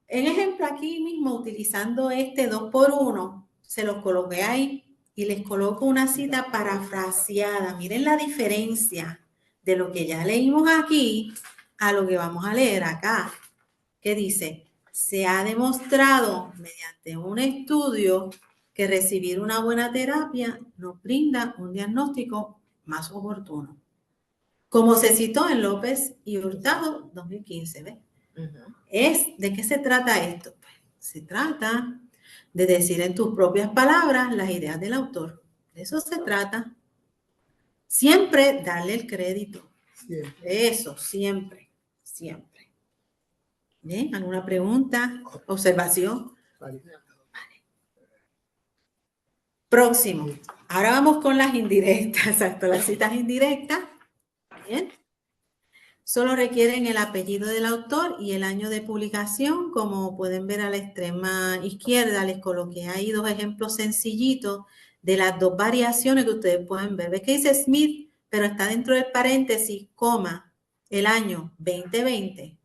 En ejemplo, aquí mismo, utilizando este 2x1, se los coloqué ahí y les coloco una cita parafraseada. Miren la diferencia de lo que ya leímos aquí a lo que vamos a leer acá, que dice: se ha demostrado mediante un estudio que recibir una buena terapia nos brinda un diagnóstico más oportuno. Como se citó en López y Hurtado 2015, ¿ves? ¿De qué se trata esto? Pues, se trata de decir en tus propias palabras las ideas del autor. De eso se trata. Siempre darle el crédito. Siempre. Eso, siempre, siempre. ¿Bien? ¿Alguna pregunta? ¿Observación? Vale. Próximo. Ahora vamos con las indirectas. Exacto, las citas indirectas. Bien. Solo requieren el apellido del autor y el año de publicación. Como pueden ver a la extrema izquierda, les coloqué ahí dos ejemplos sencillitos de las dos variaciones que ustedes pueden ver. ¿Ves que dice Smith, pero está dentro del paréntesis, coma, el año 2020?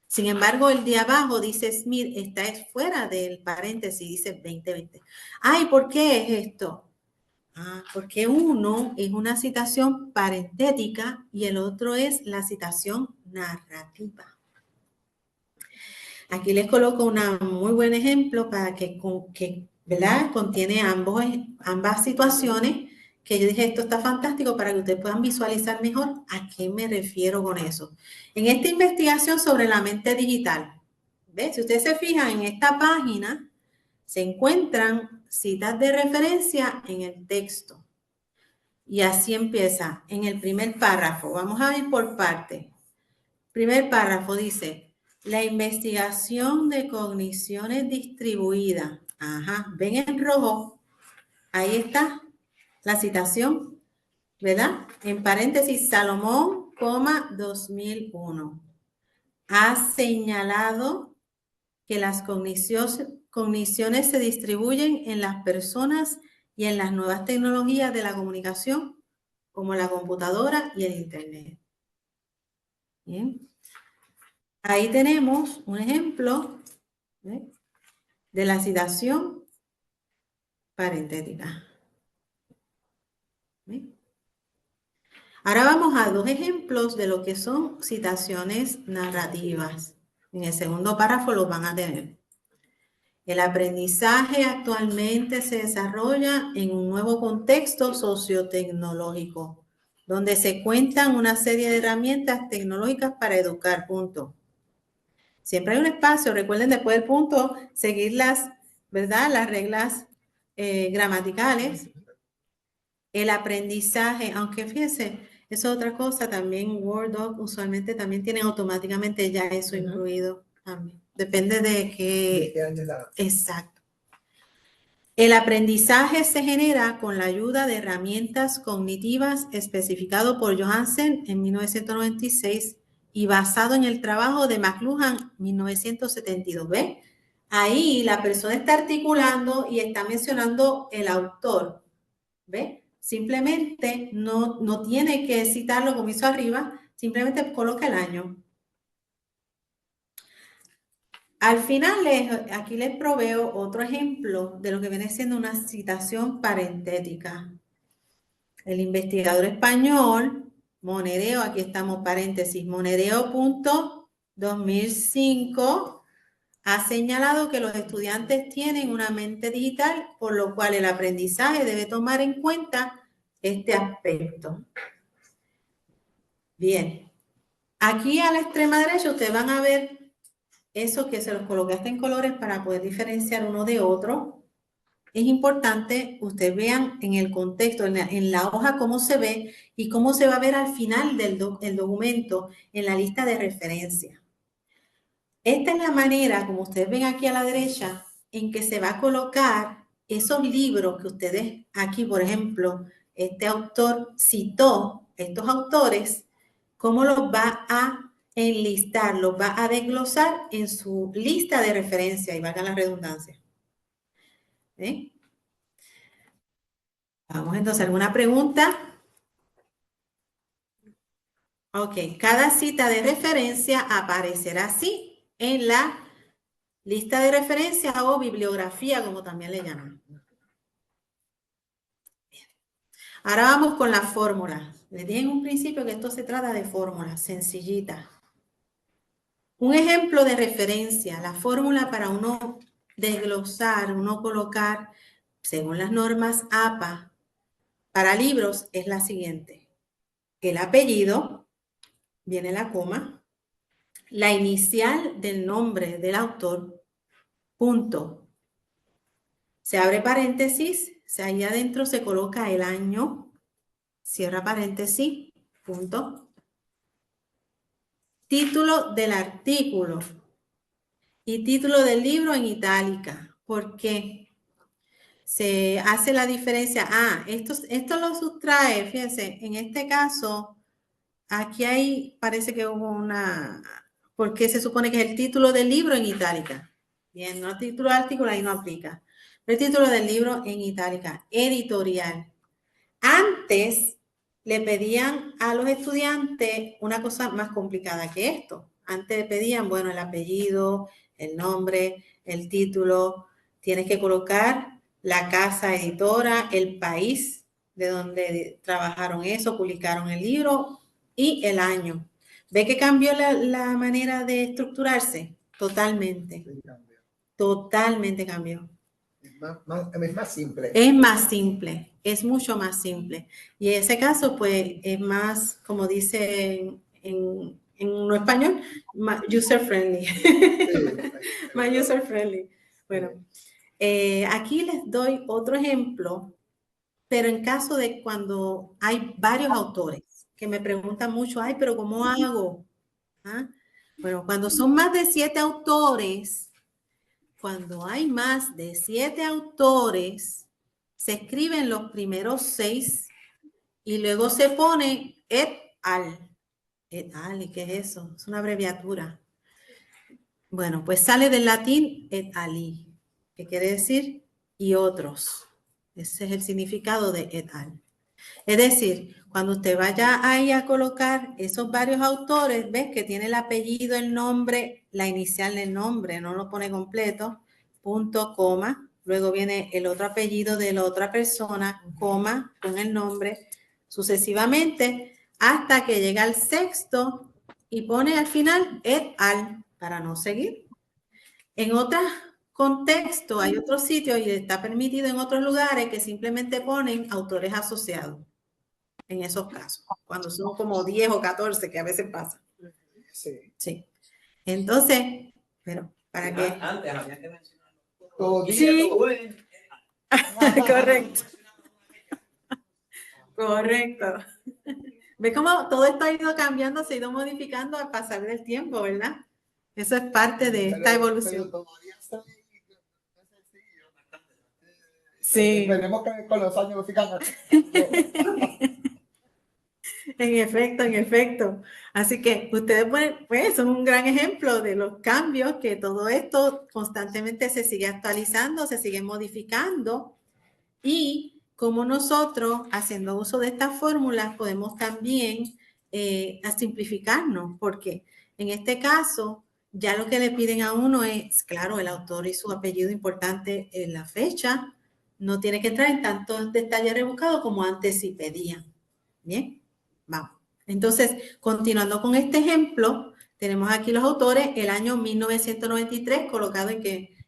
Sin embargo, el de abajo dice Smith, está fuera del paréntesis, dice 2020. Ay, ¿por qué es esto? Porque uno es una citación parentética y el otro es la citación narrativa. Aquí les coloco un muy buen ejemplo para que ¿verdad?, contiene ambas situaciones, que yo dije, esto está fantástico para que ustedes puedan visualizar mejor a qué me refiero con eso. En esta investigación sobre la mente digital, ¿ves? Si ustedes se fijan en esta página, se encuentran citas de referencia en el texto. Y así empieza en el primer párrafo. Vamos a ir por parte. Primer párrafo dice: la investigación de cogniciones distribuidas. Ajá, ven en rojo. Ahí está la citación, ¿verdad? En paréntesis, Salomón, 2001. Ha señalado que las cogniciones se distribuyen en las personas y en las nuevas tecnologías de la comunicación, como la computadora y el Internet. Bien. Ahí tenemos un ejemplo, ¿eh?, de la citación parentética. ¿Bien? Ahora vamos a dos ejemplos de lo que son citaciones narrativas. En el segundo párrafo los van a tener. El aprendizaje actualmente se desarrolla en un nuevo contexto sociotecnológico, donde se cuentan una serie de herramientas tecnológicas para educar, punto. Siempre hay un espacio, recuerden después del punto, seguir ¿verdad? Las reglas gramaticales. El aprendizaje, aunque fíjense, eso es otra cosa, también Word Doc usualmente también tienen automáticamente ya eso incluido también. Depende de qué. Exacto. El aprendizaje se genera con la ayuda de herramientas cognitivas especificado por Johansen en 1996 y basado en el trabajo de McLuhan 1972. ¿Ve? Ahí la persona está articulando y está mencionando el autor. ¿Ve? Simplemente no tiene que citarlo como hizo arriba, simplemente coloca el año. Al final, aquí les proveo otro ejemplo de lo que viene siendo una citación parentética. El investigador español, Monedeo, aquí estamos paréntesis, Monedeo.2005, ha señalado que los estudiantes tienen una mente digital, por lo cual el aprendizaje debe tomar en cuenta este aspecto. Bien, aquí a la extrema derecha ustedes van a ver eso que se los colocaste en colores para poder diferenciar uno de otro. Es importante que ustedes vean en el contexto, en la hoja, cómo se ve y cómo se va a ver al final del documento en la lista de referencia. Esta es la manera, como ustedes ven aquí a la derecha, en que se va a colocar esos libros que ustedes aquí, por ejemplo, este autor citó, estos autores, cómo los va a enlistar, los va a desglosar en su lista de referencia, y valga la redundancia. ¿Eh? Vamos entonces, ¿alguna pregunta? Ok, cada cita de referencia aparecerá así en la lista de referencia o bibliografía, como también le llaman. Ahora vamos con las fórmulas. Les dije en un principio que esto se trata de fórmulas sencillitas. Un ejemplo de referencia, la fórmula para uno desglosar, uno colocar, según las normas APA, para libros es la siguiente. El apellido, viene la coma, la inicial del nombre del autor, punto. Se abre paréntesis, ahí adentro se coloca el año, cierra paréntesis, punto. Título del artículo y título del libro en itálica. ¿Por qué? Se hace la diferencia. Esto lo sustrae, fíjense, en este caso, aquí parece que hubo una, porque se supone que es el título del libro en itálica. Bien, no el título del artículo, ahí no aplica. El título del libro en itálica, editorial. Antes le pedían a los estudiantes una cosa más complicada que esto. Antes le pedían, bueno, el apellido, el nombre, el título. Tienes que colocar la casa editora, el país de donde trabajaron eso, publicaron el libro y el año. ¿Ve que cambió la manera de estructurarse? Totalmente. Totalmente cambió. Es más simple. Es más simple, es mucho más simple. Y en ese caso, pues, es más, como dice en no español, más user-friendly. Más user-friendly. Bueno, aquí les doy otro ejemplo, pero en caso de cuando hay varios autores que me preguntan mucho, pero ¿cómo hago? Bueno, cuando son más de 7 autores, cuando hay más de 7 autores, se escriben los primeros 6 y luego se pone et al. Et al, ¿y qué es eso? Es una abreviatura. Bueno, pues sale del latín et ali, que quiere decir y otros. Ese es el significado de et al. Es decir, cuando usted vaya ahí a colocar esos varios autores, ves que tiene el apellido, el nombre, la inicial del nombre, no lo pone completo, punto, coma, luego viene el otro apellido de la otra persona, coma, con el nombre, sucesivamente, hasta que llega al sexto y pone al final et al, para no seguir. En otras contexto, hay otros sitios y está permitido en otros lugares que simplemente ponen autores asociados en esos casos, cuando son como 10 o 14 que a veces pasa. Sí. Sí. Entonces, pero ¿para qué? Antes había que mencionarlo. Sí. Correcto. Correcto. ¿Ves cómo todo esto ha ido cambiando, se ha ido modificando al pasar del tiempo, verdad? Eso es parte de esta evolución. Pero todavía está sencillo. Sí. Veremos que con los años sigan. En efecto, en efecto. Así que ustedes pues, son un gran ejemplo de los cambios que todo esto constantemente se sigue actualizando, se sigue modificando y como nosotros, haciendo uso de estas fórmulas, podemos también simplificarnos, porque en este caso ya lo que le piden a uno es, claro, el autor y su apellido importante en la fecha, no tiene que entrar en tantos detalles rebuscados como antes sí pedían. Bien. Vamos. Entonces, continuando con este ejemplo, tenemos aquí los autores, el año 1993, colocado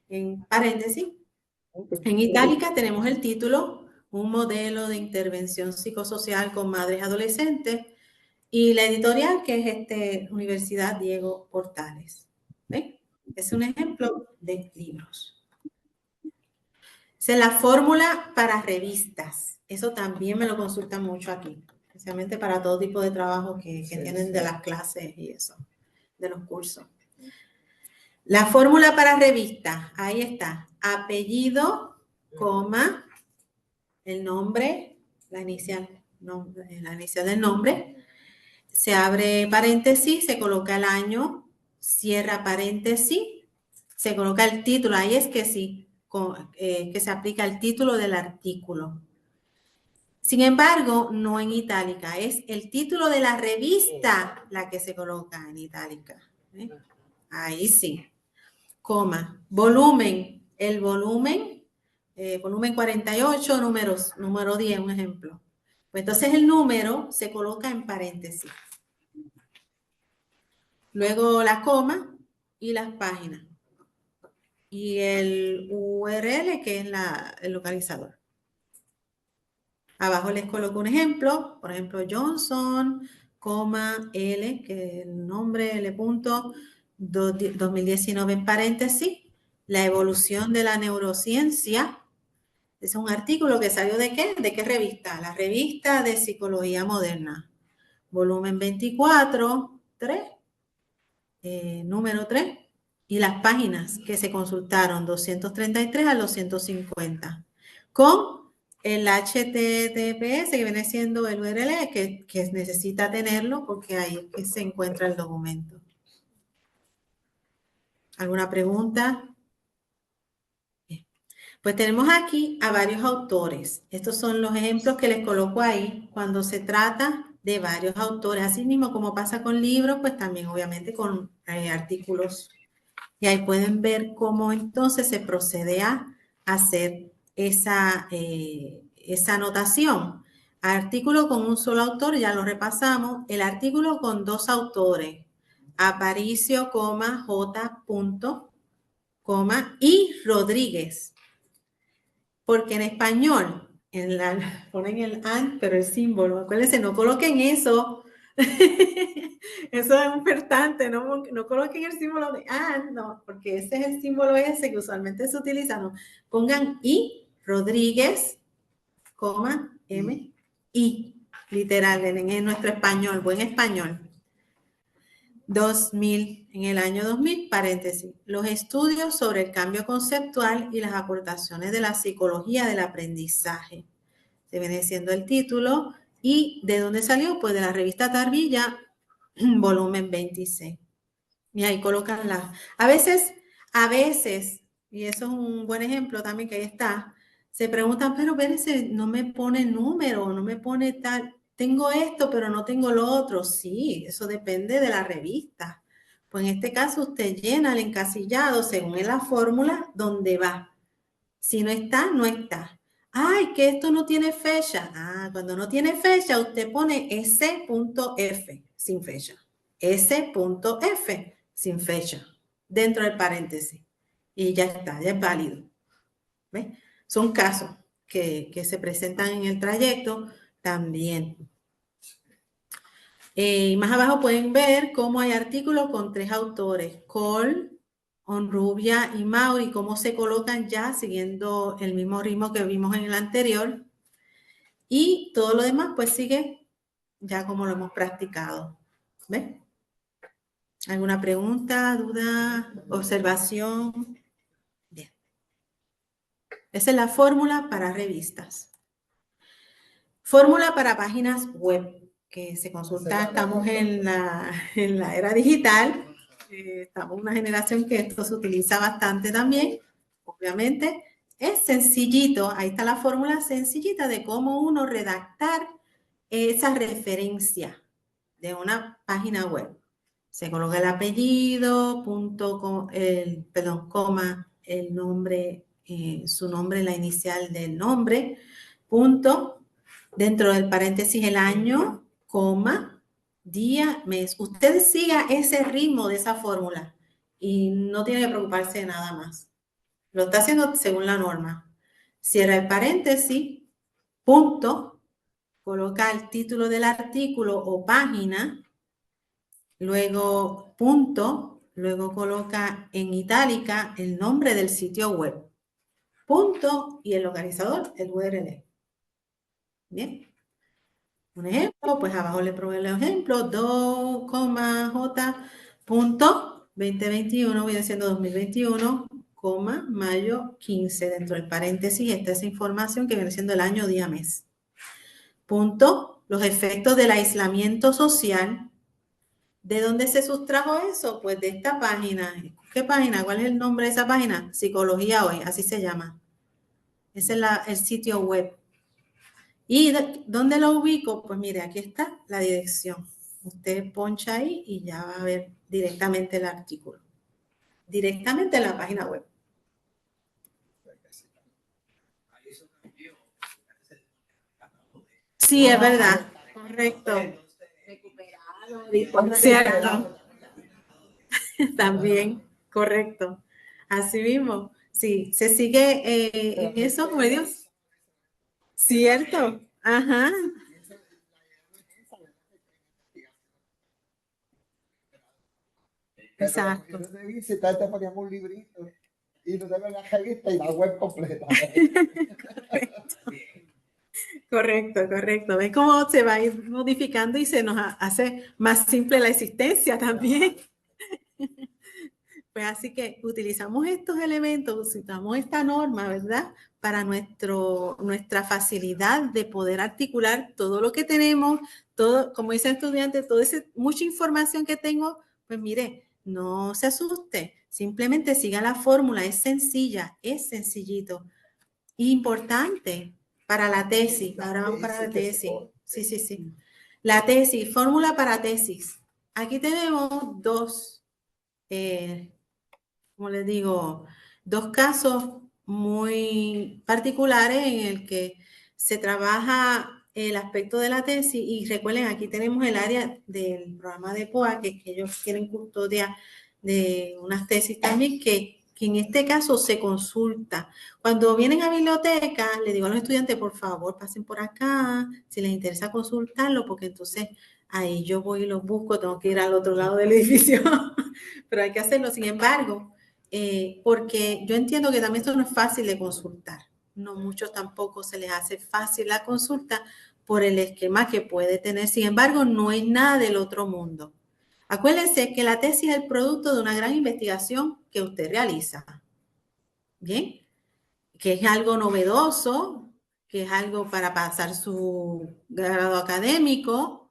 en paréntesis. En itálica tenemos el título, un modelo de intervención psicosocial con madres adolescentes, y la editorial, que es Universidad Diego Portales. ¿Ven? Es un ejemplo de libros. Esa es la fórmula para revistas. Eso también me lo consultan mucho aquí, especialmente para todo tipo de trabajo que tienen de las clases y eso, de los cursos. La fórmula para revistas, ahí está. Apellido, coma, el nombre, la inicial del nombre. Se abre paréntesis, se coloca el año, cierra paréntesis, se coloca el título. Ahí es que sí, que se aplica el título del artículo. Sin embargo, no en itálica, es el título de la revista la que se coloca en itálica. Ahí sí. Coma. Volumen. El volumen, volumen 48, número 10, un ejemplo. Pues entonces el número se coloca en paréntesis. Luego la coma y las páginas. Y el URL, que es el localizador. Abajo les coloco un ejemplo, por ejemplo, Johnson, L, que es el nombre, L. 2019 en paréntesis, la evolución de la neurociencia. Es un artículo que salió ¿de qué? ¿De qué revista? La revista de Psicología Moderna. Volumen 24, 3, número 3. Y las páginas que se consultaron, 233 a 250. Con el HTTPS, que viene siendo el URL, que necesita tenerlo porque ahí es que se encuentra el documento. ¿Alguna pregunta? Bien. Pues tenemos aquí a varios autores. Estos son los ejemplos que les coloco ahí cuando se trata de varios autores. Así mismo como pasa con libros, pues también obviamente con artículos. Y ahí pueden ver cómo entonces se procede a hacer esa anotación. Artículo con un solo autor, ya lo repasamos. El artículo con dos autores, Aparicio, J. y Rodríguez. Porque en español ponen el AN, pero el símbolo. Acuérdense, no coloquen eso. Eso es un importante, no coloquen el símbolo de no, porque ese es el símbolo ese que usualmente se utiliza, no. Pongan I, Rodríguez, M, I, literal, en nuestro español, buen español. 2000, en el año 2000, paréntesis, los estudios sobre el cambio conceptual y las aportaciones de la psicología del aprendizaje. Se viene siendo el título. ¿Y de dónde salió? Pues de la revista Tarbilla, volumen 26. Y ahí colocan a veces, y eso es un buen ejemplo también que ahí está, se preguntan, pero espérense, no me pone número, no me pone tal, tengo esto, pero no tengo lo otro. Sí, eso depende de la revista. Pues en este caso usted llena el encasillado según en la fórmula donde va. Si no está, no está. Ay, que esto no tiene fecha. Cuando no tiene fecha, usted pone S.F sin fecha. S.F sin fecha dentro del paréntesis. y ya está, ya es válido. ¿Ves? Son casos que se presentan en el trayecto también. Más abajo pueden ver cómo hay artículos con 3 autores, Cole, Onrubia y Mauri, cómo se colocan ya siguiendo el mismo ritmo que vimos en el anterior. Y todo lo demás pues sigue ya como lo hemos practicado. ¿Ves? ¿Alguna pregunta, duda, observación? Bien. Esa es la fórmula para revistas. Fórmula para páginas web, que se consulta, estamos en la era digital, estamos en una generación que esto se utiliza bastante también, obviamente. Es sencillito, ahí está la fórmula sencillita de cómo uno redactar esa referencia de una página web. Se coloca el apellido, coma, el nombre, su nombre, la inicial del nombre, punto, dentro del paréntesis el año, coma, día, mes. Usted siga ese ritmo de esa fórmula y no tiene que preocuparse de nada más. Lo está haciendo según la norma. Cierra el paréntesis, punto, coloca el título del artículo o página, luego punto, luego coloca en itálica el nombre del sitio web, punto y el localizador, el URL. Bien. Un ejemplo, pues abajo le proveo el ejemplo, 2,j.2021, viene siendo 2021, mayo 15, dentro del paréntesis está esa información que viene siendo el año, día, mes. Punto, los efectos del aislamiento social. ¿De dónde se sustrajo eso? Pues de esta página. ¿Qué página? ¿Cuál es el nombre de esa página? Psicología Hoy, así se llama. Ese es el sitio web. ¿Y dónde lo ubico? Pues mire, aquí está la dirección. Usted poncha ahí y ya va a ver directamente el artículo. Directamente en la página web. Sí, es verdad. Correcto. Cierto. También, correcto. Así mismo. Sí, se sigue en eso, medios. Cierto. Ajá. Exacto. Te poníamos un librito y no te ven la revista y la web completa. Correcto, correcto. ¿Ven cómo se va a ir modificando y se nos hace más simple la existencia también? Pues así que utilizamos estos elementos, utilizamos esta norma, ¿verdad? Para nuestra facilidad de poder articular todo lo que tenemos, todo, como dice el estudiante, mucha información que tengo, pues mire, no se asuste, simplemente siga la fórmula, es sencilla, es sencillito. Importante para la tesis, ahora vamos para la tesis. Sí. La tesis, fórmula para tesis. Aquí tenemos dos, como les digo, dos casos muy particulares en el que se trabaja el aspecto de la tesis y recuerden, aquí tenemos el área del programa de POA, que ellos tienen custodia de unas tesis también que en este caso se consulta. Cuando vienen a biblioteca, le digo a los estudiantes, por favor, pasen por acá, si les interesa consultarlo, porque entonces ahí yo voy y los busco, tengo que ir al otro lado del edificio, pero hay que hacerlo. Sin embargo, porque yo entiendo que también esto no es fácil de consultar. No muchos tampoco se les hace fácil la consulta por el esquema que puede tener. Sin embargo, no es nada del otro mundo. Acuérdense que la tesis es el producto de una gran investigación que usted realiza. ¿Bien? Que es algo novedoso, que es algo para pasar su grado académico.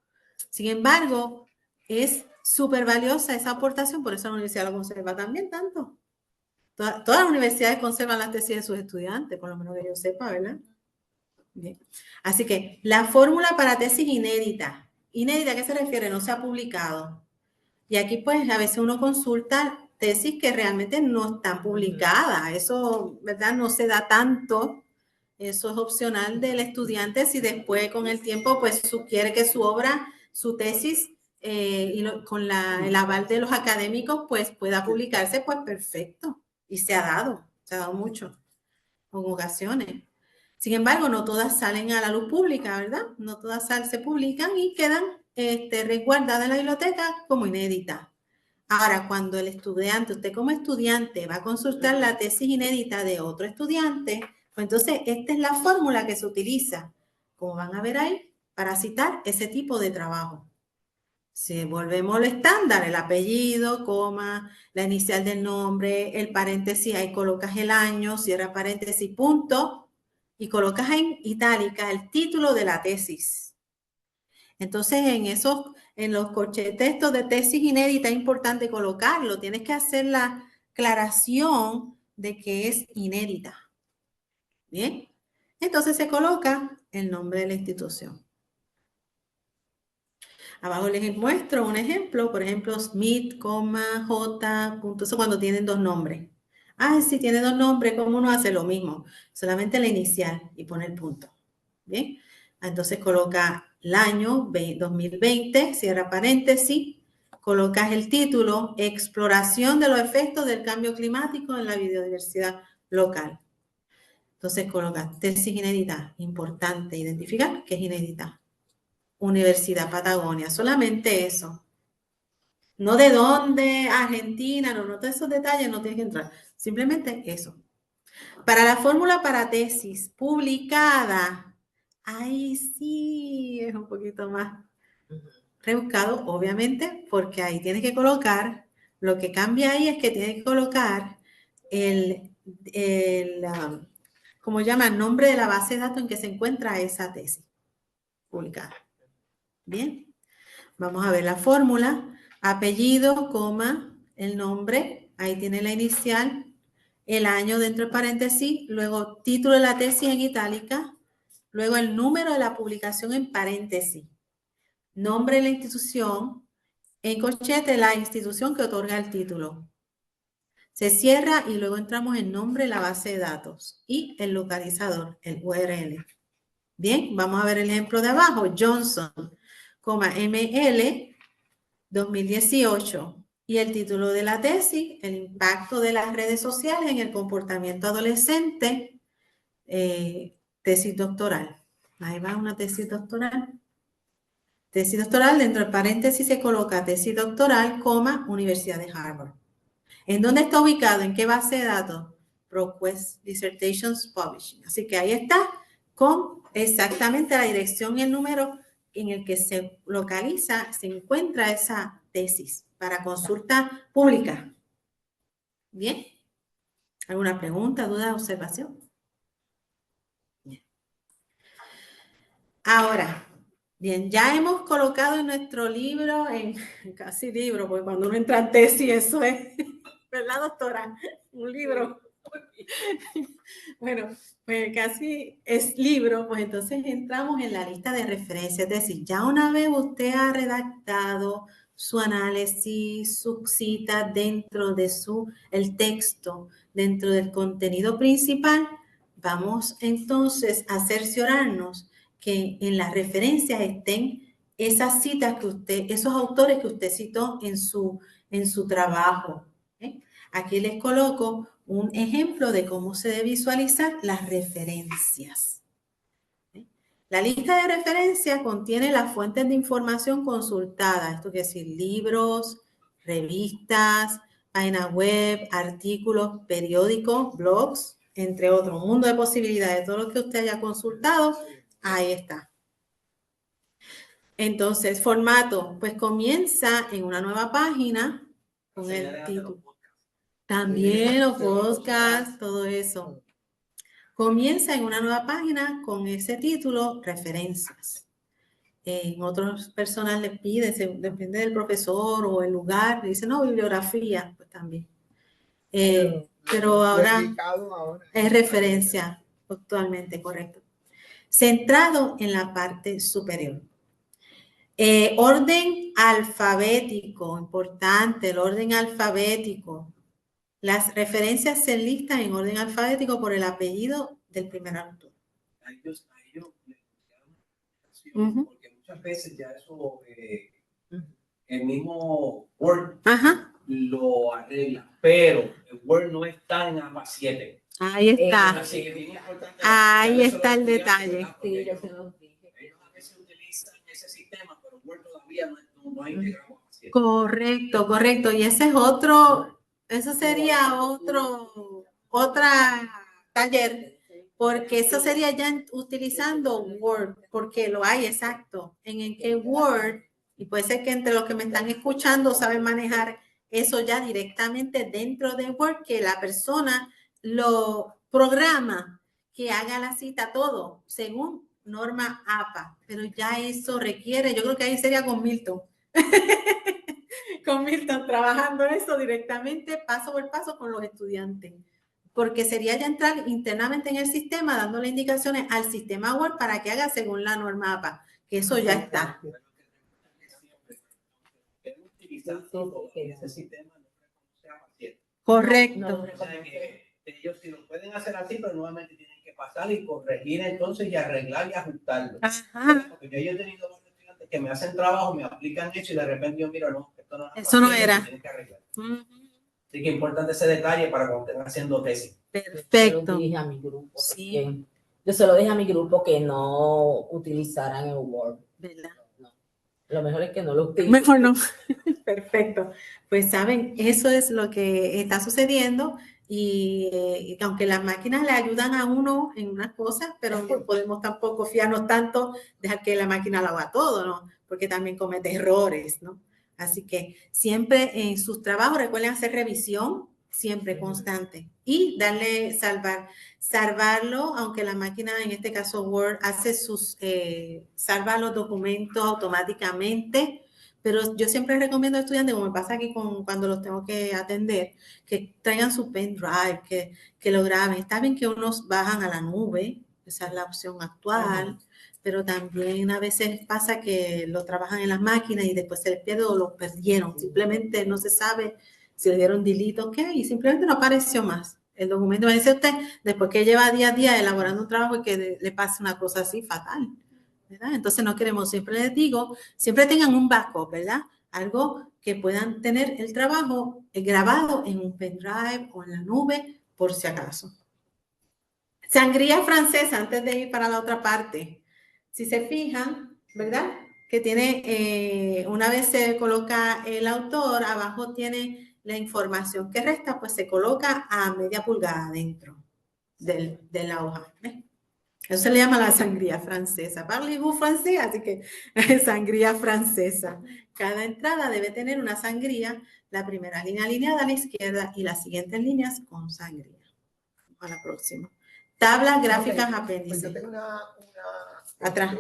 Sin embargo, es súper valiosa esa aportación, por eso la universidad lo conserva también tanto. Todas las universidades conservan las tesis de sus estudiantes, por lo menos que yo sepa, ¿verdad? Bien. Así que la fórmula para tesis inédita. ¿Inédita a qué se refiere? No se ha publicado. Y aquí pues a veces uno consulta tesis que realmente no están publicadas. Eso, ¿verdad? No se da tanto. Eso es opcional del estudiante. Si después con el tiempo pues quiere que su obra, su tesis, con el aval de los académicos pues pueda publicarse, pues perfecto. y se ha dado mucho en ocasiones. Sin embargo, no todas salen a la luz pública, ¿verdad? No todas se publican y quedan resguardadas en la biblioteca como inéditas. Ahora, cuando el estudiante, usted como estudiante va a consultar la tesis inédita de otro estudiante, pues entonces esta es la fórmula que se utiliza, como van a ver ahí, para citar ese tipo de trabajo. Si volvemos al estándar, el apellido, coma, la inicial del nombre, el paréntesis, ahí colocas el año, cierra paréntesis, punto, y colocas en itálica el título de la tesis. Entonces, en los corchetextos de tesis inédita es importante colocarlo. Tienes que hacer la aclaración de que es inédita. Bien. Entonces se coloca el nombre de la institución. Abajo les muestro un ejemplo, por ejemplo, Smith, J, punto, eso cuando tienen dos nombres. Ah, si tiene dos nombres, ¿cómo uno hace lo mismo? Solamente la inicial y pone el punto. Bien, entonces coloca el año 2020, cierra paréntesis, colocas el título, exploración de los efectos del cambio climático en la biodiversidad local. Entonces colocas tesis inédita, importante identificar que es inédita. Universidad Patagonia, solamente eso. No de dónde, Argentina, no todos esos detalles no tienes que entrar. Simplemente eso. Para la fórmula para tesis publicada, ahí sí es un poquito más rebuscado, obviamente, porque ahí tienes que colocar, lo que cambia ahí es que tienes que colocar ¿cómo llama? El nombre de la base de datos en que se encuentra esa tesis publicada. Bien. Vamos a ver la fórmula, apellido, coma, el nombre, ahí tiene la inicial, el año dentro de paréntesis, luego título de la tesis en itálica, luego el número de la publicación en paréntesis, nombre de la institución, en corchete la institución que otorga el título. Se cierra y luego entramos en nombre de la base de datos y el localizador, el URL. Bien, vamos a ver el ejemplo de abajo, Johnson, ML, 2018. Y el título de la tesis, el impacto de las redes sociales en el comportamiento adolescente, tesis doctoral. Ahí va una tesis doctoral. Tesis doctoral, dentro del paréntesis se coloca tesis doctoral, coma, Universidad de Harvard. ¿En dónde está ubicado? ¿En qué base de datos? ProQuest Dissertations Publishing. Así que ahí está con exactamente la dirección y el número en el que se localiza, se encuentra esa tesis para consulta pública. ¿Bien? ¿Alguna pregunta, duda, observación? Bien. Ahora, bien, ya hemos colocado en nuestro libro, casi libro, porque cuando uno entra en tesis, eso es, ¿verdad, doctora? Un libro. Bueno, pues casi es libro, pues entonces entramos en la lista de referencias, es decir, ya una vez usted ha redactado su análisis, su cita dentro de el texto, dentro del contenido principal, vamos entonces a cerciorarnos que en las referencias estén esas citas que usted, esos autores que usted citó en su trabajo. Aquí les coloco un ejemplo de cómo se debe visualizar las referencias. La lista de referencias contiene las fuentes de información consultadas, esto quiere decir libros, revistas, páginas web, artículos, periódicos, blogs, entre otros. Un mundo de posibilidades. Todo lo que usted haya consultado, ahí está. Entonces, formato, pues comienza en una nueva página con el título. También los podcasts, todo eso. Comienza en una nueva página con ese título, referencias. En otras personas le piden, depende del profesor o el lugar, le dicen, no, bibliografía, pues también. Pero ahora es referencia, actualmente, correcto. Centrado en la parte superior. Orden alfabético, importante, el orden alfabético. Las referencias se listan en orden alfabético por el apellido del primer autor. A ellos porque muchas veces ya eso, el mismo Word lo arregla, pero el Word no está en APA 7. Ahí está. Así que es bien importante Ahí explicarle eso está a el los estudiantes, detalle. ¿verdad? Porque ellos a veces utilizan ese sistema, pero Word todavía no ha integrado APA 7. Correcto, correcto. Y ese es otro, eso sería otra taller, porque eso sería ya utilizando Word, porque lo hay exacto, en el que Word, y puede ser que entre los que me están escuchando saben manejar eso ya directamente dentro de Word, que la persona lo programa, que haga la cita todo, según norma APA, pero ya eso requiere, yo creo que ahí sería con Milton. Con Milton trabajando eso directamente paso por paso con los estudiantes, porque sería ya entrar internamente en el sistema dándole indicaciones al sistema Word para que haga según la norma APA, que eso ya está. Ese sistema no reconoce APA 7. Correcto. O sea que ellos sí lo pueden hacer así, pero nuevamente tienen que pasar y corregir entonces y arreglar y ajustarlo. Ajá. Porque yo he tenido varios estudiantes que me hacen trabajo, me aplican eso y de repente yo miro, no, esto no es Eso no APA 7, era. lo tienen que arreglar. Así que es importante ese detalle para cuando estén haciendo tesis. Perfecto. Yo se lo dije a mi grupo. Sí. Yo se lo dije a mi grupo que no utilizaran el Word. ¿Verdad? No. Lo mejor es que no lo utilicen. Mejor no. Perfecto. Pues saben, eso es lo que está sucediendo y aunque las máquinas le ayudan a uno en unas cosas, pero no podemos tampoco fiarnos tanto, dejar que la máquina lo haga todo, ¿no? Porque también comete errores, ¿no? Así que siempre en sus trabajos recuerden hacer revisión, siempre constante y darle salvarlo, aunque la máquina, en este caso Word, hace salva los documentos automáticamente. Pero yo siempre recomiendo a estudiantes, como me pasa aquí cuando los tengo que atender, que traigan su pendrive, que lo graben. Está bien que unos bajan a la nube, esa es la opción actual, pero también a veces pasa que lo trabajan en las máquinas y después se les pierde o lo perdieron. Simplemente no se sabe si le dieron delete o qué, y simplemente no apareció más. El documento, me dice usted, después que lleva día a día elaborando un trabajo y que le pase una cosa así fatal, ¿verdad? Entonces no queremos, siempre les digo, siempre tengan un backup, ¿verdad? Algo que puedan tener el trabajo grabado en un pendrive o en la nube, por si acaso. Sangría francesa, antes de ir para la otra parte. Si se fijan, ¿verdad? Que tiene, una vez se coloca el autor, abajo tiene la información que resta, pues se coloca a media pulgada dentro de la hoja. ¿Ves? Eso se le llama la sangría francesa. Parlez-vous francés, así que sangría francesa. Cada entrada debe tener una sangría, la primera línea alineada a la izquierda y las siguientes líneas con sangría. Vamos a la próxima. Tablas gráficas apéndice. Pues yo tengo una Atrás.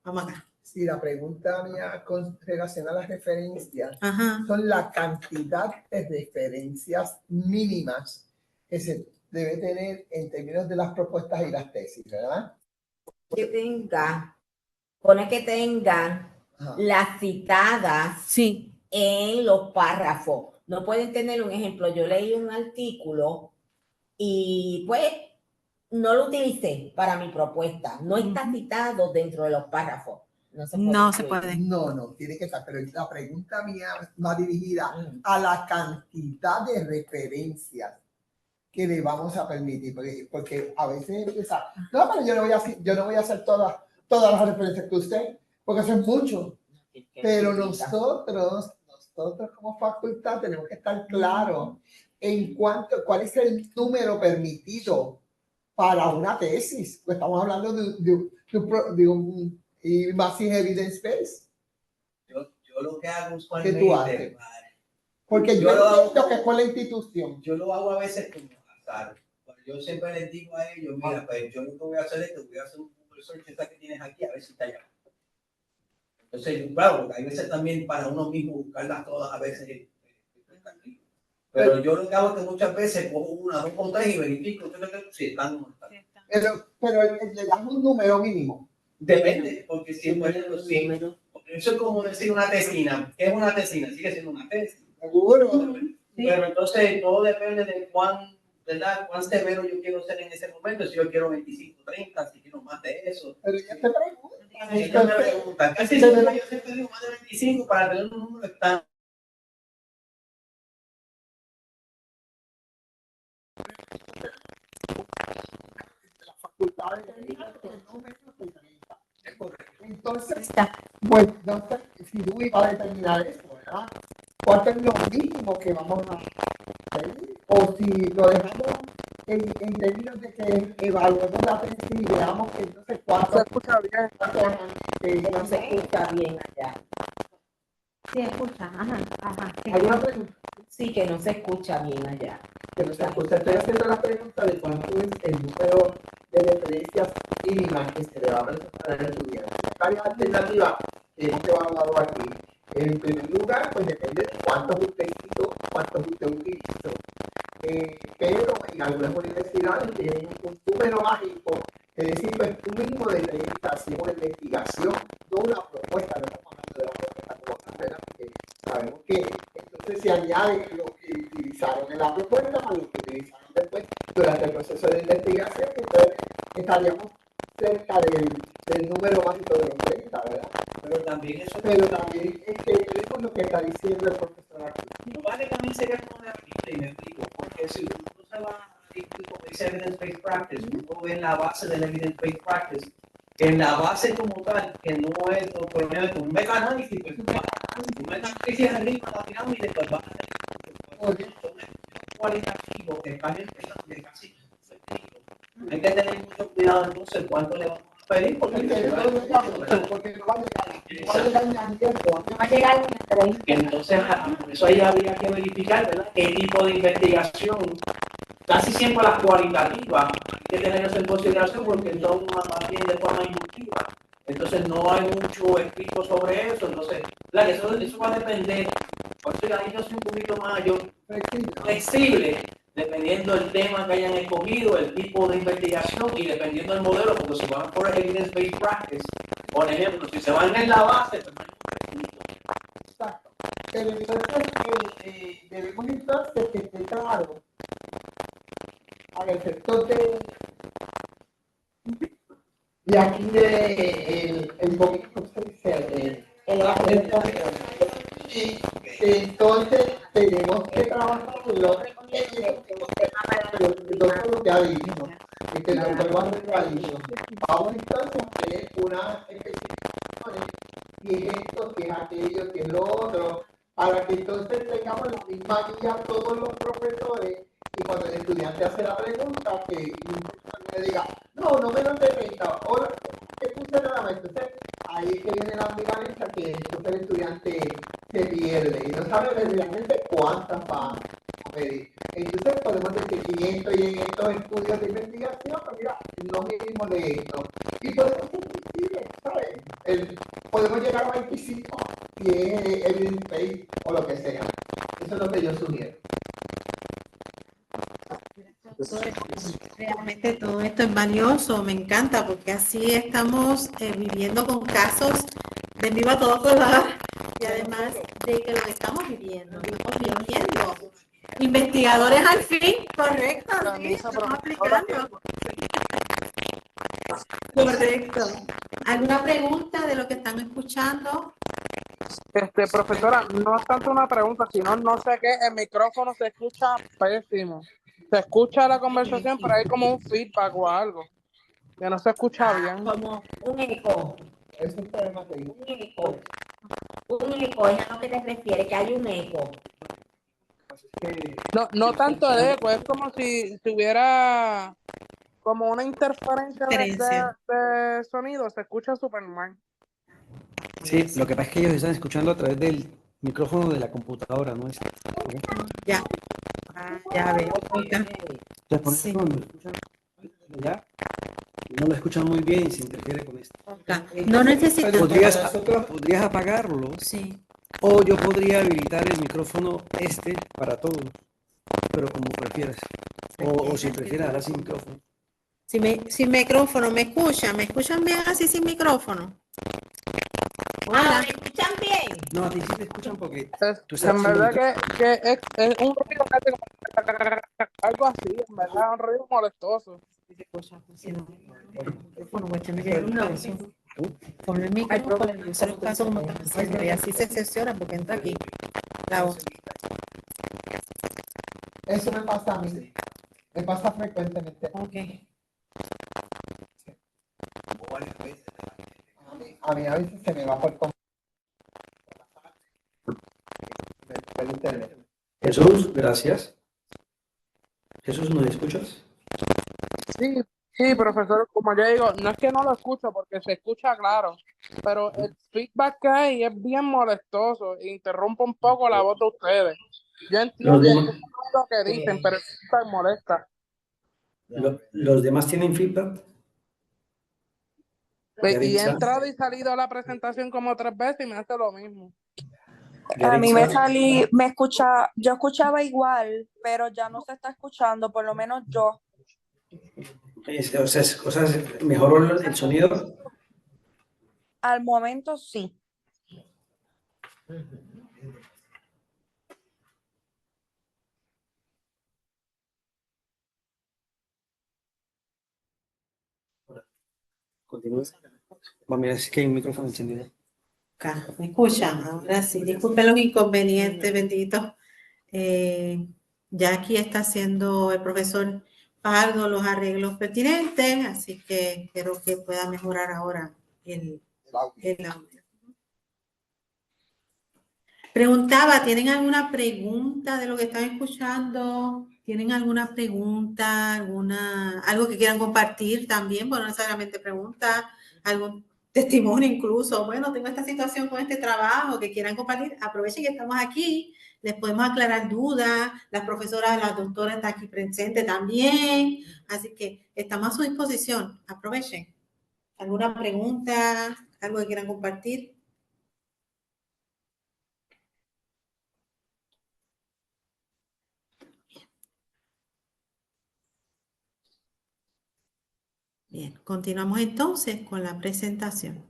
Vamos acá. Sí, la pregunta mía con relación a las referencias Ajá. son la cantidad de referencias mínimas que se debe tener en términos de las propuestas y las tesis, ¿verdad? Pone que tengan Ajá. las citadas Sí. en los párrafos. No pueden tener un ejemplo. Yo leí un artículo y pues no lo utilicé para mi propuesta. No está citado dentro de los párrafos. No se puede. No, tiene que estar. Pero la pregunta mía va dirigida a la cantidad de referencias que le vamos a permitir. Porque a veces empieza, no, pero yo no voy a hacer todas las referencias que usted, porque eso es mucho. Pero nosotros como facultad tenemos que estar claros en cuál es el número permitido para una tesis. Pues estamos hablando de un massive evidence base. Yo lo que hago ¿Qué tú haces? Porque yo entiendo que es por la institución. Yo lo hago a veces como azar. Yo siempre les digo a ellos, mira, pues yo lo que voy a hacer es que voy a hacer un Google search que tienes aquí, a ver si está allá. Entonces, claro, hay veces también para uno mismo buscarlas todas, a veces. Pero yo lo que hago es que muchas veces cojo una, dos o tres y verifico si están o no están. Pero le das un número mínimo. Depende, porque si por ejemplo, sí. Eso es como decir una tesina. ¿Qué es una tesina? Sigue siendo una tesis. Seguro. Pero entonces todo depende de cuán severo yo quiero ser en ese momento. Si yo quiero 25, 30, si quiero más de eso. Pero ya te preguntan. Ellos me preguntan, casi siempre yo siempre digo más de 25 para tener un número estándar. las facultades de Derecho, no menos de 30. Entonces, pues no sé si tú ibas a determinar eso, ¿verdad? ¿Cuánto es lo mínimo que vamos a hacer? O si lo dejamos en términos de que evaluemos la tesis y veamos que no sé cuánto Se escucha bien. Que no se escucha bien allá. Sí, escucha. Ajá. ¿Alguna pregunta? Sí, que no se escucha bien allá. Que no se escucha. Estoy haciendo la pregunta de cuánto es el número de referencias mínimas que se le va a presentar al estudiante. Varias alternativas que hemos evaluado aquí. En primer lugar, pues depende de cuántos usted citó, cuántos usted utilizó. Pero en algunas universidades tienen un número mágico, es decir, pues un mínimo de 30, si es una investigación, no una propuesta, no estamos hablando de la propuesta como tal, ¿verdad? Porque sabemos que entonces se añade lo que utilizaron en la propuesta a lo que utilizaron después durante el proceso de investigación, entonces estaríamos cerca del número mágico de los 30, ¿verdad? Pero también eso Es que eso es lo que está diciendo el profesor aquí. no vale también sería como una artista, y me explico, porque si uno se va a como dice evidence-based practice, uno ve la base del evidence-based practice, en la base como tal, que no es, por ejemplo, un meta-análisis, pues un meta-análisis arriba de la pirámide, pues va a tener un cualitativo que casi hay que tener mucho cuidado entonces cuánto le vamos a pedir, porque No va a llegar a 30. entonces por eso ahí habría que verificar, ¿verdad?, qué tipo de investigación. Casi siempre las cualitativas hay que tener eso en consideración porque son más bien de forma inductiva. Entonces no hay mucho escrito sobre eso. Entonces, claro, eso va a depender. Por eso ahí yo soy un poquito más flexible, dependiendo del tema que hayan escogido, el tipo de investigación y dependiendo del modelo, porque si van por evidence-based practice, por ejemplo, si se van en la base, pues no hay mucho escrito. Exacto. Pero entonces debemos entonces que esté claro al efecto de aquí el poquito, ¿cómo se dice? Entonces tenemos que trabajarlo el doctor que ha dicho, que el doctor ha dicho. Vamos entonces a hacer unas especificaciones, y es esto, que es aquello, que es lo otro, para que entonces tengamos la misma guía todos los profesores, y cuando el estudiante hace la pregunta, que un profesor le diga, no menos de 30, o que puse nada más. Entonces, ahí es que viene la ambivalencia, que entonces el estudiante se pierde y no sabe realmente cuántas va a pedir. Entonces, podemos decir 500 y en estos estudios de investigación, pues mira, no mínimo de esto. Y podemos ser flexibles, ¿sabes? Podemos llegar a 25 si es evidence-based o lo que sea. Eso es lo que yo sugiero. Realmente todo esto es valioso, me encanta, porque así estamos viviendo con casos de viva todo color y además de que lo que estamos viviendo, investigadores al fin, correcto, sí, estamos aplicando. Correcto. ¿Alguna pregunta de lo que están escuchando? Profesora, no es tanto una pregunta, sino no sé qué, el micrófono se escucha pésimo. Se escucha la conversación, pero hay como un feedback o algo, que no se escucha bien. Como un eco. Es un problema que Un eco. Un eco, es a lo que te refieres, que hay un eco. No tanto el eco, es como si tuviera como una interferencia de sonido, se escucha súper mal. Sí, lo que pasa es que ellos están escuchando a través del micrófono de la computadora, ¿no? Ya. Ya veo. Entonces, por Sí. eso cuando escuchan allá, no lo escuchan muy bien y se interfiere con esto. No necesitamos. Podrías apagarlo, Sí. o yo podría habilitar el micrófono para todos, pero como prefieras. O si prefieres, ahora sin micrófono. Sin micrófono, ¿me escuchan bien así sin micrófono? Ah, ¿me escuchan bien? No, a ti sí te escuchan porque tú estás En haciendo verdad que es un ruido que hace como algo así, en verdad, un ruido molestoso. Con el micrófono, en el caso como están haciendo, y así se cerciora porque entra aquí la voz. eso me pasa a mí. Me pasa frecuentemente. Ok. O varias veces. A mí a veces se me va por completo. El internet. Jesús, gracias. Jesús, ¿nos escuchas? Sí, sí, profesor, como yo digo, no es que no lo escucho porque se escucha claro, pero el feedback que hay es bien molestoso e interrumpe un poco la voz de ustedes. Yo Los entiendo demás, lo que dicen, pero el feedback molesta. los demás tienen feedback. Y he Yaritza, entrado y salido a la presentación como 3 veces y me hace lo mismo. A mí me Yaritza, yo escuchaba igual, pero ya no se está escuchando, por lo menos yo. o sea, ¿mejoró el sonido? Al momento sí. Continúa. Va, mira, es que hay un micrófono encendido. Acá, ¿me escuchan? Ahora sí, disculpen los inconvenientes, bendito. Ya aquí está haciendo el profesor Pardo los arreglos pertinentes, así que espero que pueda mejorar ahora el audio. Preguntaba, ¿tienen alguna pregunta de lo que están escuchando? ¿Tienen alguna pregunta, algo que quieran compartir también? Bueno, no necesariamente pregunta, algún testimonio incluso. Bueno, tengo esta situación con este trabajo que quieran compartir. Aprovechen que estamos aquí, les podemos aclarar dudas. Las profesoras, las doctoras están aquí presentes también. Así que estamos a su disposición. Aprovechen. ¿Alguna pregunta? ¿Algo que quieran compartir? Bien, continuamos entonces con la presentación.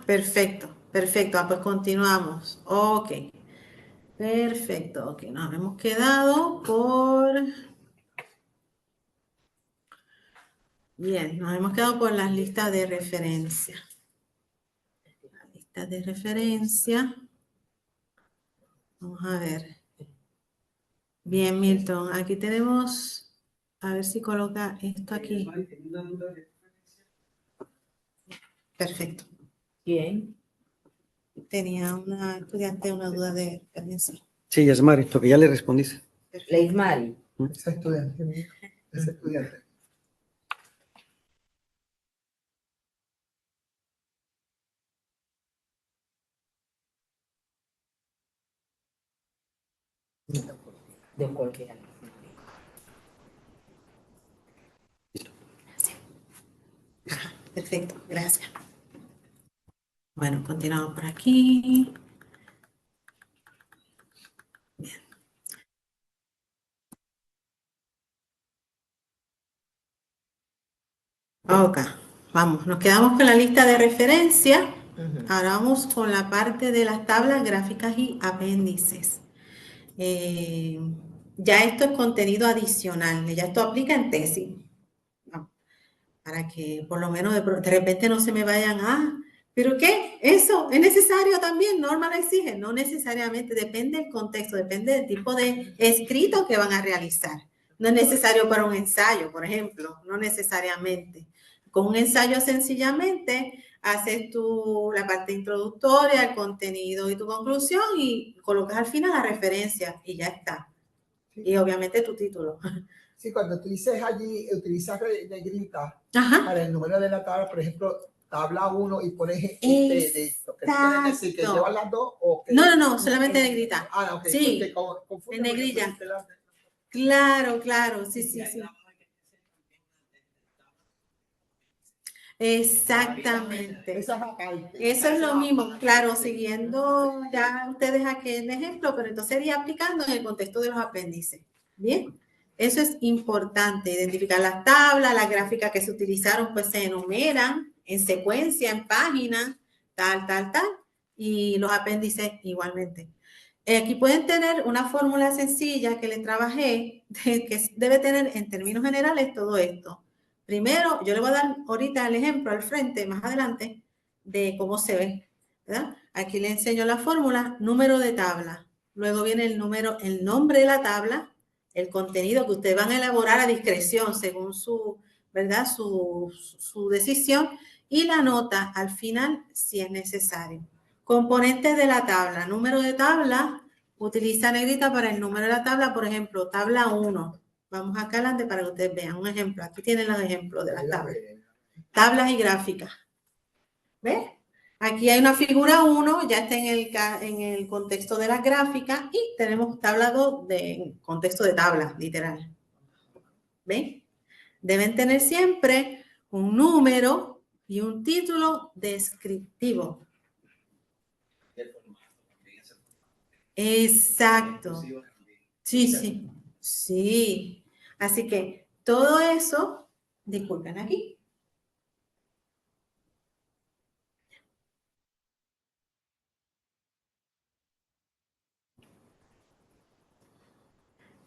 Perfecto, perfecto. Pues continuamos. Ok, perfecto. Ok, nos hemos quedado por... Bien, nos hemos quedado por las listas de referencia. Las listas de referencia. Vamos a ver. Bien, Milton, aquí tenemos... A ver si coloca esto aquí. Perfecto. Bien. Tenía una estudiante una duda de referencia. Sí, Yasmar, esto que ya le respondiste. Leismari. Ese estudiante. Ese estudiante. De cualquiera. Perfecto, gracias. Bueno, continuamos por aquí. Bien. Ok, vamos, nos quedamos con la lista de referencia. Ahora vamos con la parte de las tablas gráficas y apéndices. Ya esto es contenido adicional, ya esto aplica en tesis. No, para que por lo menos de repente no se me vayan, ¿pero qué? ¿Eso es necesario también? ¿Norma lo exige? No necesariamente, depende del contexto, depende del tipo de escrito que van a realizar. No es necesario para un ensayo, por ejemplo, no necesariamente. Con un ensayo sencillamente haces la parte introductoria, el contenido y tu conclusión y colocas al final la referencia y ya está. Y obviamente tu título. Sí, cuando tú dices allí, utilizas negrita Ajá. para el número de la tabla, por ejemplo, tabla 1 y pones de esto. ¿Qué quiere decir? ¿Que llevan las dos? O que No, solamente negrita. Ok. Sí, en negrilla. Claro, sí. Exactamente. Eso es lo mismo, claro, siguiendo ya ustedes aquel ejemplo, pero entonces sería aplicando en el contexto de los apéndices. Bien, eso es importante, identificar las tablas, las gráficas que se utilizaron, pues se enumeran en secuencia, en páginas, tal, y los apéndices igualmente. Aquí pueden tener una fórmula sencilla que les trabajé, que debe tener en términos generales todo esto. Primero, yo le voy a dar ahorita el ejemplo al frente, más adelante, de cómo se ve, ¿verdad? Aquí le enseño la fórmula, número de tabla. Luego viene el nombre de la tabla, el contenido que ustedes van a elaborar a discreción según su, ¿verdad? Su decisión, y la nota al final si es necesario. Componentes de la tabla. Número de tabla, utiliza negrita para el número de la tabla, por ejemplo, tabla 1. Vamos acá adelante para que ustedes vean un ejemplo. Aquí tienen los ejemplos de las tablas. Tablas y gráficas. ¿Ves? Aquí hay una figura 1, ya está en el contexto de las gráficas, y tenemos tabla 2 en contexto de tabla, literal. ¿Ven? Deben tener siempre un número y un título descriptivo. Exacto. Sí, sí, sí. Así que todo eso, disculpen aquí.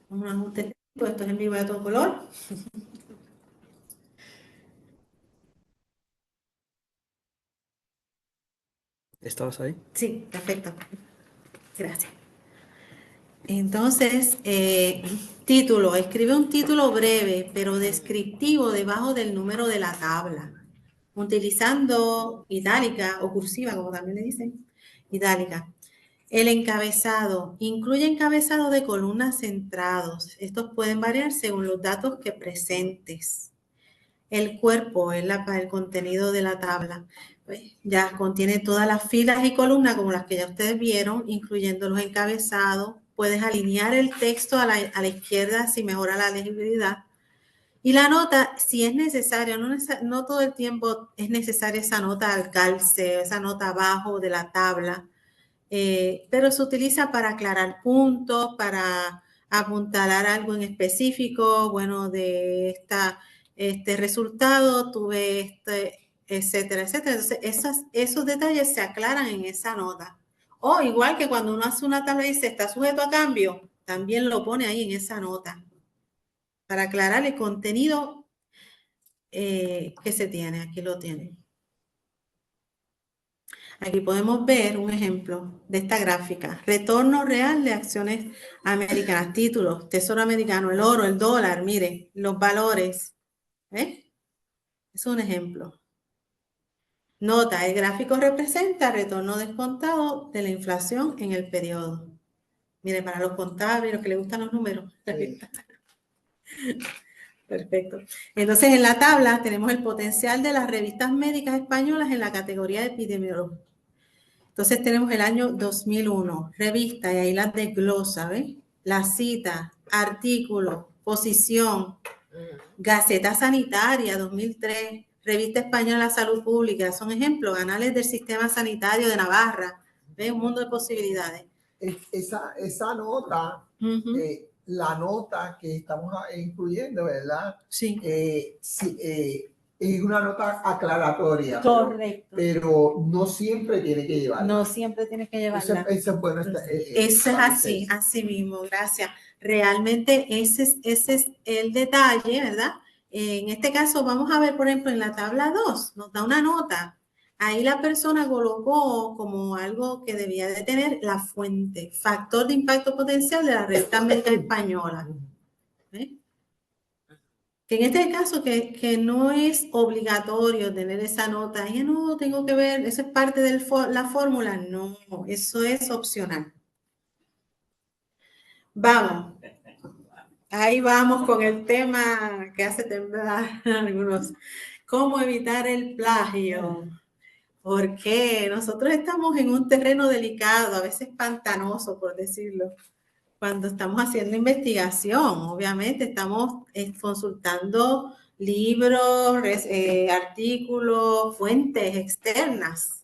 Un ajuste técnico, esto es en vivo de todo color. ¿Estabas ahí? Sí, perfecto. Gracias. Entonces, título. Escribe un título breve, pero descriptivo debajo del número de la tabla, utilizando itálica o cursiva, como también le dicen, itálica. El encabezado. Incluye encabezado de columnas centrados. Estos pueden variar según los datos que presentes. El cuerpo es el contenido de la tabla. Pues ya contiene todas las filas y columnas como las que ya ustedes vieron, incluyendo los encabezados. Puedes alinear el texto a la izquierda si mejora la legibilidad. Y la nota, si es necesario, no todo el tiempo es necesaria esa nota al calce, esa nota abajo de la tabla, pero se utiliza para aclarar puntos, para apuntalar algo en específico. Bueno, de este resultado tuve etcétera, etcétera. Entonces, esos detalles se aclaran en esa nota. O igual que cuando uno hace una tabla y dice está sujeto a cambio, también lo pone ahí en esa nota para aclarar el contenido que se tiene. Aquí lo tienen. Aquí podemos ver un ejemplo de esta gráfica. Retorno real de acciones americanas, títulos, tesoro americano, el oro, el dólar, mire, los valores. ¿Eh? Es un ejemplo. Nota, el gráfico representa retorno descontado de la inflación en el periodo. Mire, para los contables, los que les gustan los números. Sí. Perfecto. Entonces, en la tabla tenemos el potencial de las revistas médicas españolas en la categoría de epidemiología. Entonces tenemos el año 2001, revista, y ahí las desglosa, ¿ves? La cita, artículo, posición, Gaceta Sanitaria 2003, Revista Española de la Salud Pública, son ejemplos, anales del sistema sanitario de Navarra, ¿ves? Un mundo de posibilidades. Esa nota, la nota que estamos incluyendo, ¿verdad? Sí. Es una nota aclaratoria. Correcto. Pero no siempre tiene que llevarla. No siempre tiene que llevarla. Eso es bueno. Eso es así, así mismo, gracias. Realmente ese es el detalle, ¿verdad? En este caso vamos a ver, por ejemplo, en la tabla 2, nos da una nota. Ahí la persona colocó como algo que debía de tener la fuente, factor de impacto potencial de la revista médica española. ¿Ves? Que en este caso que no es obligatorio tener esa nota, ya no tengo que ver, eso es parte de la fórmula, no, eso es opcional. Vamos, ahí vamos con el tema que hace temblar a algunos, ¿cómo evitar el plagio? Porque nosotros estamos en un terreno delicado, a veces pantanoso, por decirlo. Cuando estamos haciendo investigación, obviamente estamos consultando libros, artículos, fuentes externas.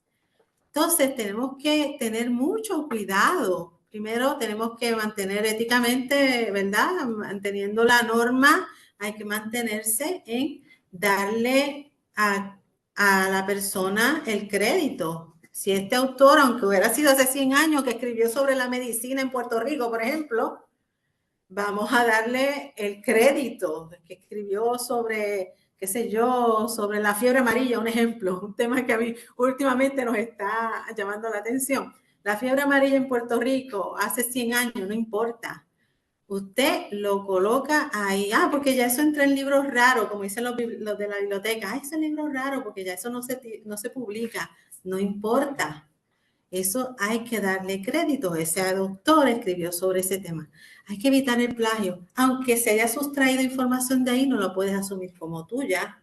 Entonces tenemos que tener mucho cuidado. Primero tenemos que mantener éticamente, ¿verdad? Manteniendo la norma, hay que mantenerse en darle a la persona el crédito. Si este autor, aunque hubiera sido hace 100 años, que escribió sobre la medicina en Puerto Rico, por ejemplo, vamos a darle el crédito, que escribió sobre, qué sé yo, sobre la fiebre amarilla, un ejemplo, un tema que a mí últimamente nos está llamando la atención. La fiebre amarilla en Puerto Rico hace 100 años, no importa. Usted lo coloca ahí, porque ya eso entra en libros raros, como dicen los de la biblioteca, ese libro raro, porque ya eso no se publica, no importa. Eso hay que darle crédito. Ese doctor escribió sobre ese tema. Hay que evitar el plagio. Aunque se haya sustraído información de ahí, no lo puedes asumir como tuya.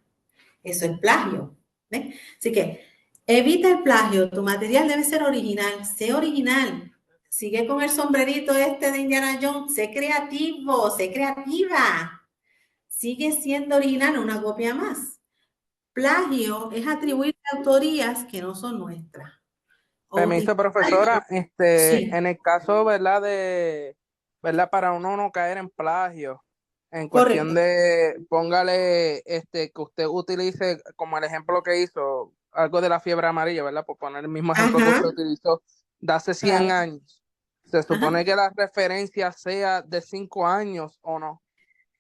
Eso es plagio. ¿Ves? Así que evita el plagio. Tu material debe ser original. Sé original. Sigue con el sombrerito este de Indiana Jones. Sé creativo, sé creativa. Sigue siendo original, una copia más. Plagio es atribuir autorías que no son nuestras. Permiso, profesora, Sí. en el caso, ¿verdad? ¿Verdad? Para uno no caer en plagio, en cuestión Correcto. de, póngale, que usted utilice, como el ejemplo que hizo, algo de la fiebre amarilla, ¿verdad? Por poner el mismo ejemplo que usted utilizó de hace 100 años. ¿Se supone que la referencia sea de 5 años o no?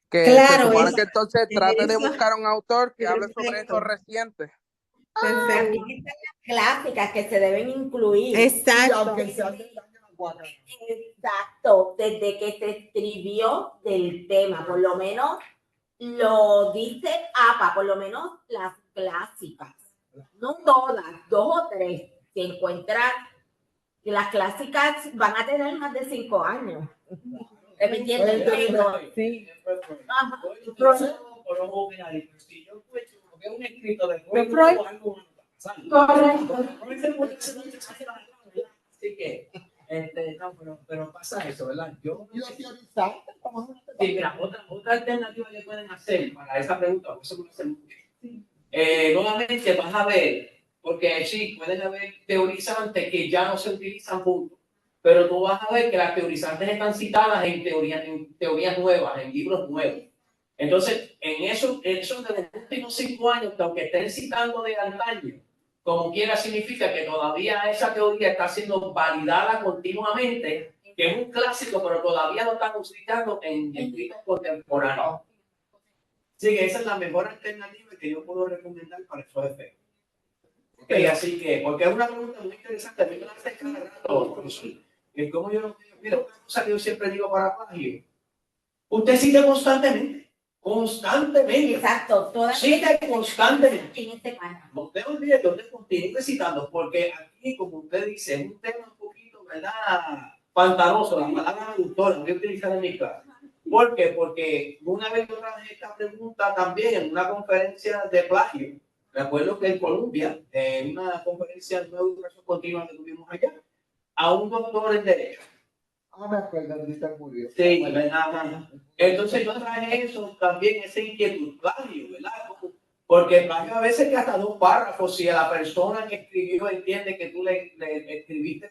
Que se supone que entonces trate de buscar un autor que hable sobre eso reciente. Perfecto. Aquí están las clásicas que se deben incluir. Exacto. Exacto, desde que se escribió del tema, por lo menos lo dice APA, por lo menos las clásicas, no todas, 2 o 3, se encuentran, y las clásicas van a tener más de 5 años. ¿Me entiendes? Sí. Si yo encuentro que es un escrito de Freud. Correcto. Así que, no, pero pasa eso, ¿verdad? Sí, mira, otra alternativa que pueden hacer para esa pregunta, eso puede ser mucho. Nuevamente vas a ver, porque sí, pueden haber teorizantes que ya no se utilizan juntos, pero tú vas a ver que las teorizantes están citadas en teorías nuevas, en libros nuevos. Entonces, en eso de los últimos 5 años, que aunque estén citando de antaño, como quiera significa que todavía esa teoría está siendo validada continuamente, que es un clásico, pero todavía lo están utilizando en escritos contemporáneos. Sí, que esa es la mejor alternativa que yo puedo recomendar para esos efectos. Okay, así que, porque es una pregunta muy interesante, a mí me la hace cada rato, es como yo, mira, una cosa que yo siempre digo para plagio, usted cita constantemente. Exacto, cita constantemente. En este caso. No te olvides que usted continúe citando, porque aquí, como usted dice, es un tema un poquito, ¿verdad? Pantanoso, la palabra me gustó, la voy a utilizar en mi clase. ¿Por qué? Porque una vez yo traje esta pregunta también en una conferencia de plagio. Me acuerdo que en Colombia, en una conferencia de educación continua que tuvimos allá, a un doctor en Derecho. Me acuerdo, ahorita murió. Sí, ¿verdad? Entonces yo traje eso también, esa inquietud, plagio, ¿verdad? Porque el plagio a veces que hasta 2 párrafos, si a la persona que escribió entiende que tú le escribiste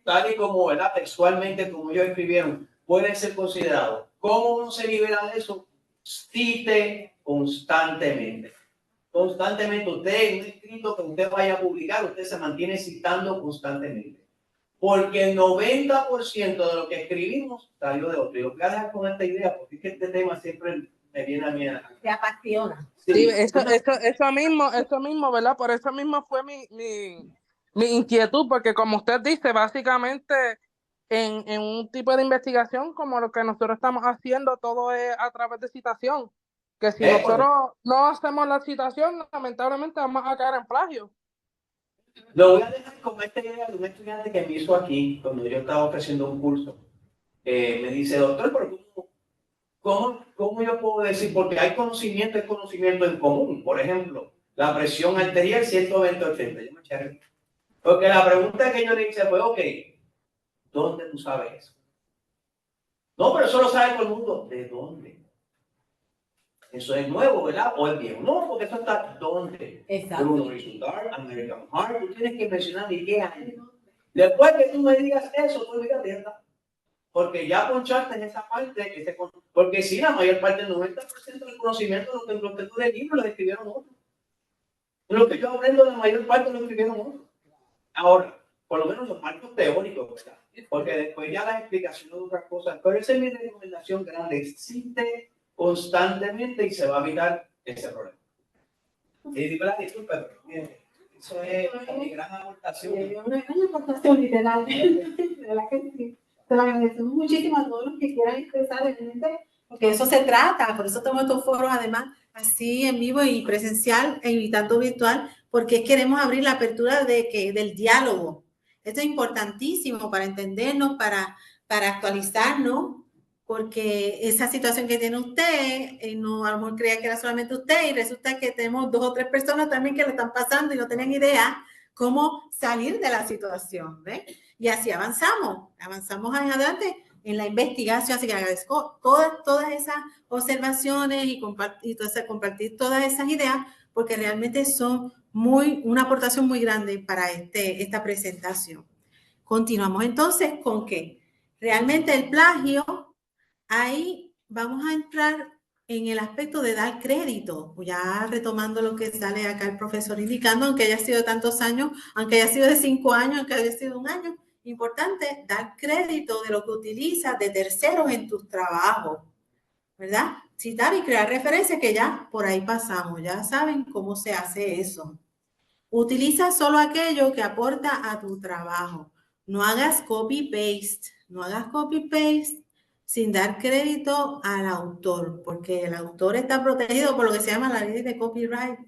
tal y como, ¿verdad? Textualmente, como ellos escribieron, puede ser considerado. ¿Cómo uno se libera de eso? Cite constantemente. Constantemente, usted en un escrito que usted vaya a publicar, usted se mantiene citando constantemente. Porque el 90% de lo que escribimos salió de otro. Y lo voy a dejar con esta idea, porque es que este tema siempre me viene a mí. Se apasiona. Sí, eso mismo, ¿verdad? Por eso mismo fue mi inquietud, porque como usted dice, básicamente en un tipo de investigación como lo que nosotros estamos haciendo, todo es a través de citación. Que si nosotros no hacemos la citación, lamentablemente vamos a caer en plagio. Lo voy a dejar con esta idea de un estudiante que me hizo aquí, cuando yo estaba ofreciendo un curso. Me dice, doctor, ¿pero cómo yo puedo decir? Porque hay conocimiento en común. Por ejemplo, la presión arterial 120/80. Yo me eché. Porque la pregunta que yo le hice fue, ok, ¿dónde tú sabes eso? No, pero eso lo sabe todo el mundo. ¿De dónde? Eso es nuevo, ¿verdad? O es viejo. No, porque eso está ¿dónde? Exacto. Bruno Richard, American Heart. Tú tienes que mencionar ni qué año. Después que tú me digas eso, tú olvídate, ¿verdad? Porque ya ponchaste en esa parte, porque sí, la mayor parte, el 90% del conocimiento lo que tú del libro lo escribieron otros. Lo que yo aprendo, la mayor parte lo escribieron otros. Ahora, por lo menos los marcos teóricos, ¿verdad? Porque después ya las explicaciones de otras cosas, pero esa es mi recomendación grande, existe constantemente y se va a evitar ese problema. Y digo la disculpa, pero eso es mi gran aportación. Una gran aportación, literal. De verdad que sí. Te lo agradecemos muchísimo a todos los que quieran expresar en mente, porque eso se trata, por eso tomo estos foros, además, así en vivo y presencial e invitando virtual, porque queremos abrir la apertura del diálogo. Esto es importantísimo para entendernos, para actualizarnos, porque esa situación que tiene usted, no, a lo mejor creía que era solamente usted y resulta que tenemos 2 o 3 personas también que le están pasando y no tienen idea cómo salir de la situación, ¿ves? Y así avanzamos hacia adelante en la investigación, así que agradezco todas esas observaciones y compartir todas esas ideas, porque realmente son una aportación muy grande para esta presentación. Continuamos entonces con que realmente el plagio, ahí vamos a entrar en el aspecto de dar crédito, ya retomando lo que sale acá el profesor indicando, aunque haya sido de tantos años, aunque haya sido de 5 años, aunque haya sido 1 año, importante dar crédito de lo que utilizas de terceros en tus trabajos, ¿verdad? Citar y crear referencias, que ya por ahí pasamos, ya saben cómo se hace eso. Utiliza solo aquello que aporta a tu trabajo. No hagas copy-paste, sin dar crédito al autor, porque el autor está protegido por lo que se llama la ley de copyright,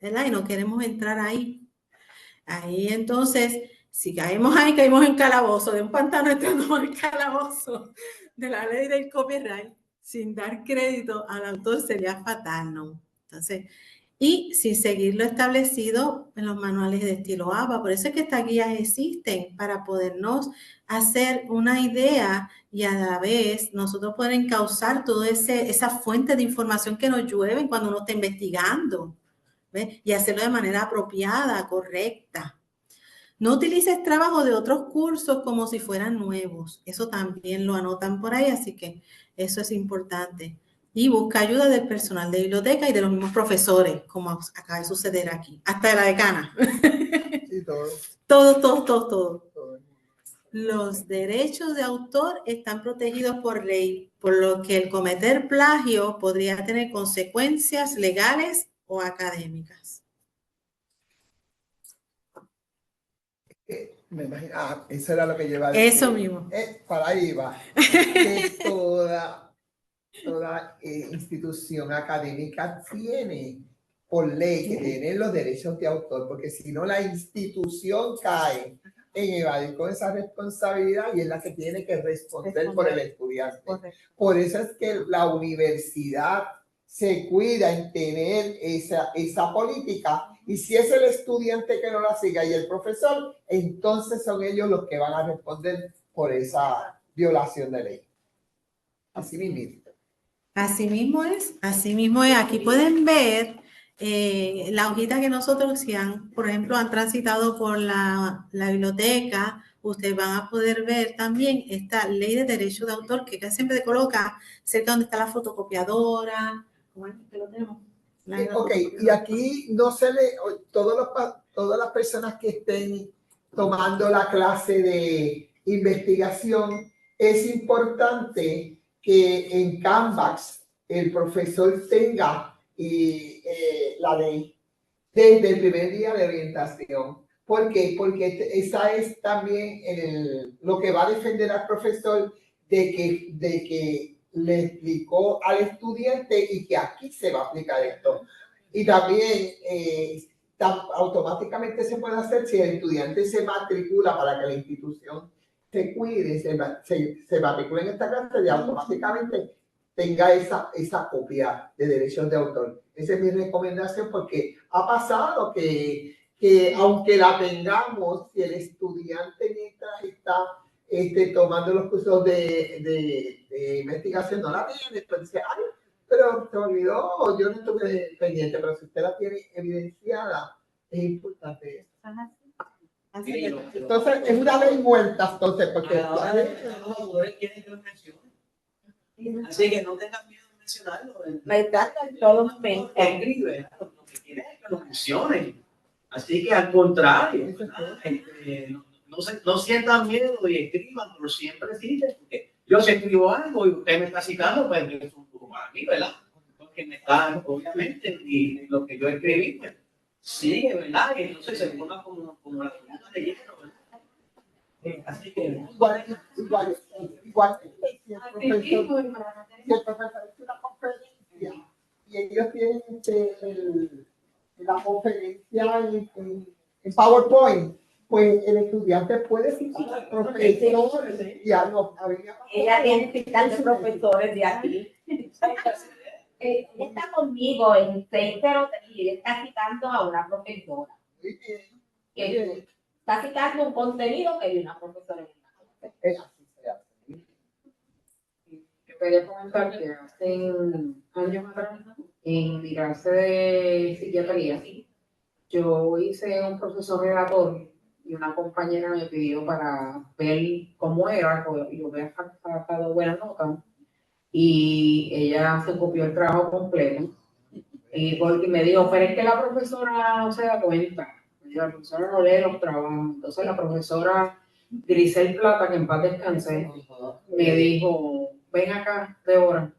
¿verdad? Y no queremos entrar ahí. Ahí entonces, si caemos ahí, caímos en calabozo, de un pantano entrando en calabozo de la ley del copyright, sin dar crédito al autor sería fatal, ¿no? Entonces, y sin seguir lo establecido en los manuales de estilo APA. Por eso es que estas guías existen, para podernos hacer una idea y a la vez nosotros poder encauzar toda esa fuente de información que nos llueven cuando uno está investigando, ¿ves? Y hacerlo de manera apropiada, correcta. No utilices trabajo de otros cursos como si fueran nuevos. Eso también lo anotan por ahí, así que eso es importante. Y busca ayuda del personal de biblioteca y de los mismos profesores, como acaba de suceder aquí. Hasta de la decana. Sí, Todo. Los derechos de autor están protegidos por ley, por lo que el cometer plagio podría tener consecuencias legales o académicas. Me imagino, eso era lo que llevaba a decir. Eso mismo. Para ahí va. Que toda institución académica tiene por ley que tiene los derechos de autor, porque si no la institución cae en evadir con esa responsabilidad y es la que tiene que responder por el estudiante. Correcto. Por eso es que la universidad se cuida en tener esa política, y si es el estudiante que no la siga y el profesor, entonces son ellos los que van a responder por esa violación de ley. Así mismo. Así mismo es. Aquí pueden ver la hojita que nosotros, si por ejemplo, han transitado por la biblioteca, ustedes van a poder ver también esta ley de derecho de autor que casi siempre coloca cerca donde está la fotocopiadora. Bueno, que lo tenemos. Ok, y aquí no se le, todas las personas que estén tomando la clase de investigación, es importante que en Canvas el profesor tenga la ley desde el primer día de orientación. ¿Por qué? Porque esa es también lo que va a defender al profesor de que le explicó al estudiante y que aquí se va a aplicar esto. Y también automáticamente se puede hacer si el estudiante se matricula para que la institución se cuide, se matricula en esta clase y automáticamente tenga esa copia de derechos de autor. Esa es mi recomendación, porque ha pasado que aunque la tengamos, si el estudiante mientras está tomando los cursos de investigación no la tiene, entonces, pero se olvidó, yo no estuve pendiente, pero si usted la tiene evidenciada, es importante eso. Entonces, es una ley muerta, entonces, porque los autores quieren que lo mencione. Así que no tengan miedo de mencionarlo. Me trata en todo momento. Escribe, lo que quieren es que lo mencionen. Así que al contrario, no sientan miedo y escriban, pero siempre sirve, porque yo si escribo algo y usted me está citando, pues es un poco para mí, ¿verdad? Porque me está, obviamente, y lo que yo escribí, pues sigue, ¿verdad? Y entonces se forma como la pregunta de lleno, ¿verdad? Así que igual, si el profesor hace una conferencia y ellos tienen la conferencia en PowerPoint, pues el estudiante puede citar al profesor y a los ella tiene citas de profesores de aquí. Ella está conmigo en 603 y ella está citando a una profesora. Que está citando un contenido que hay una profesora en la clase. Yo quería comentar que hace años atrás, en mi clase de psiquiatría, yo hice un proceso relator y una compañera me pidió para ver cómo era, yo había sacado buenas notas, y ella se copió el trabajo completo y porque me dijo, pero es que la profesora no se da cuenta, la profesora no lee los trabajos. Entonces la profesora Grisel Plata, que en paz descanse, me dijo, ven acá, Débora,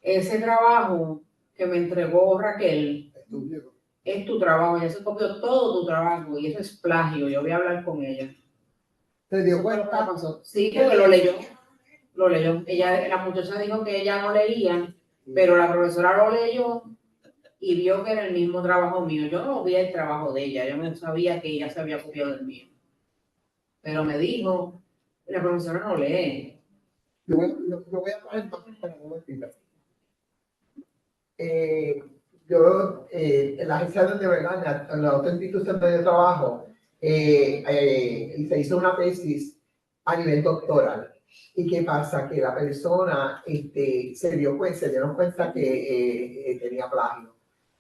ese trabajo que me entregó Raquel es tu trabajo, ella se copió todo tu trabajo y eso es plagio, yo voy a hablar con ella. ¿Te dio cuenta? Sí, porque lo leyó. Ella, la muchacha dijo que ella no leía, pero la profesora lo leyó y vio que era el mismo trabajo mío. Yo no vi el trabajo de ella, yo no sabía que ella se había copiado del mío. Pero me dijo, la profesora no lee. Yo voy a poner más para un momentito. En la agencia donde, ¿verdad? En la otra institución donde yo trabajo, se hizo una tesis a nivel doctoral. ¿Y qué pasa? Que la persona se dieron cuenta que tenía plagio.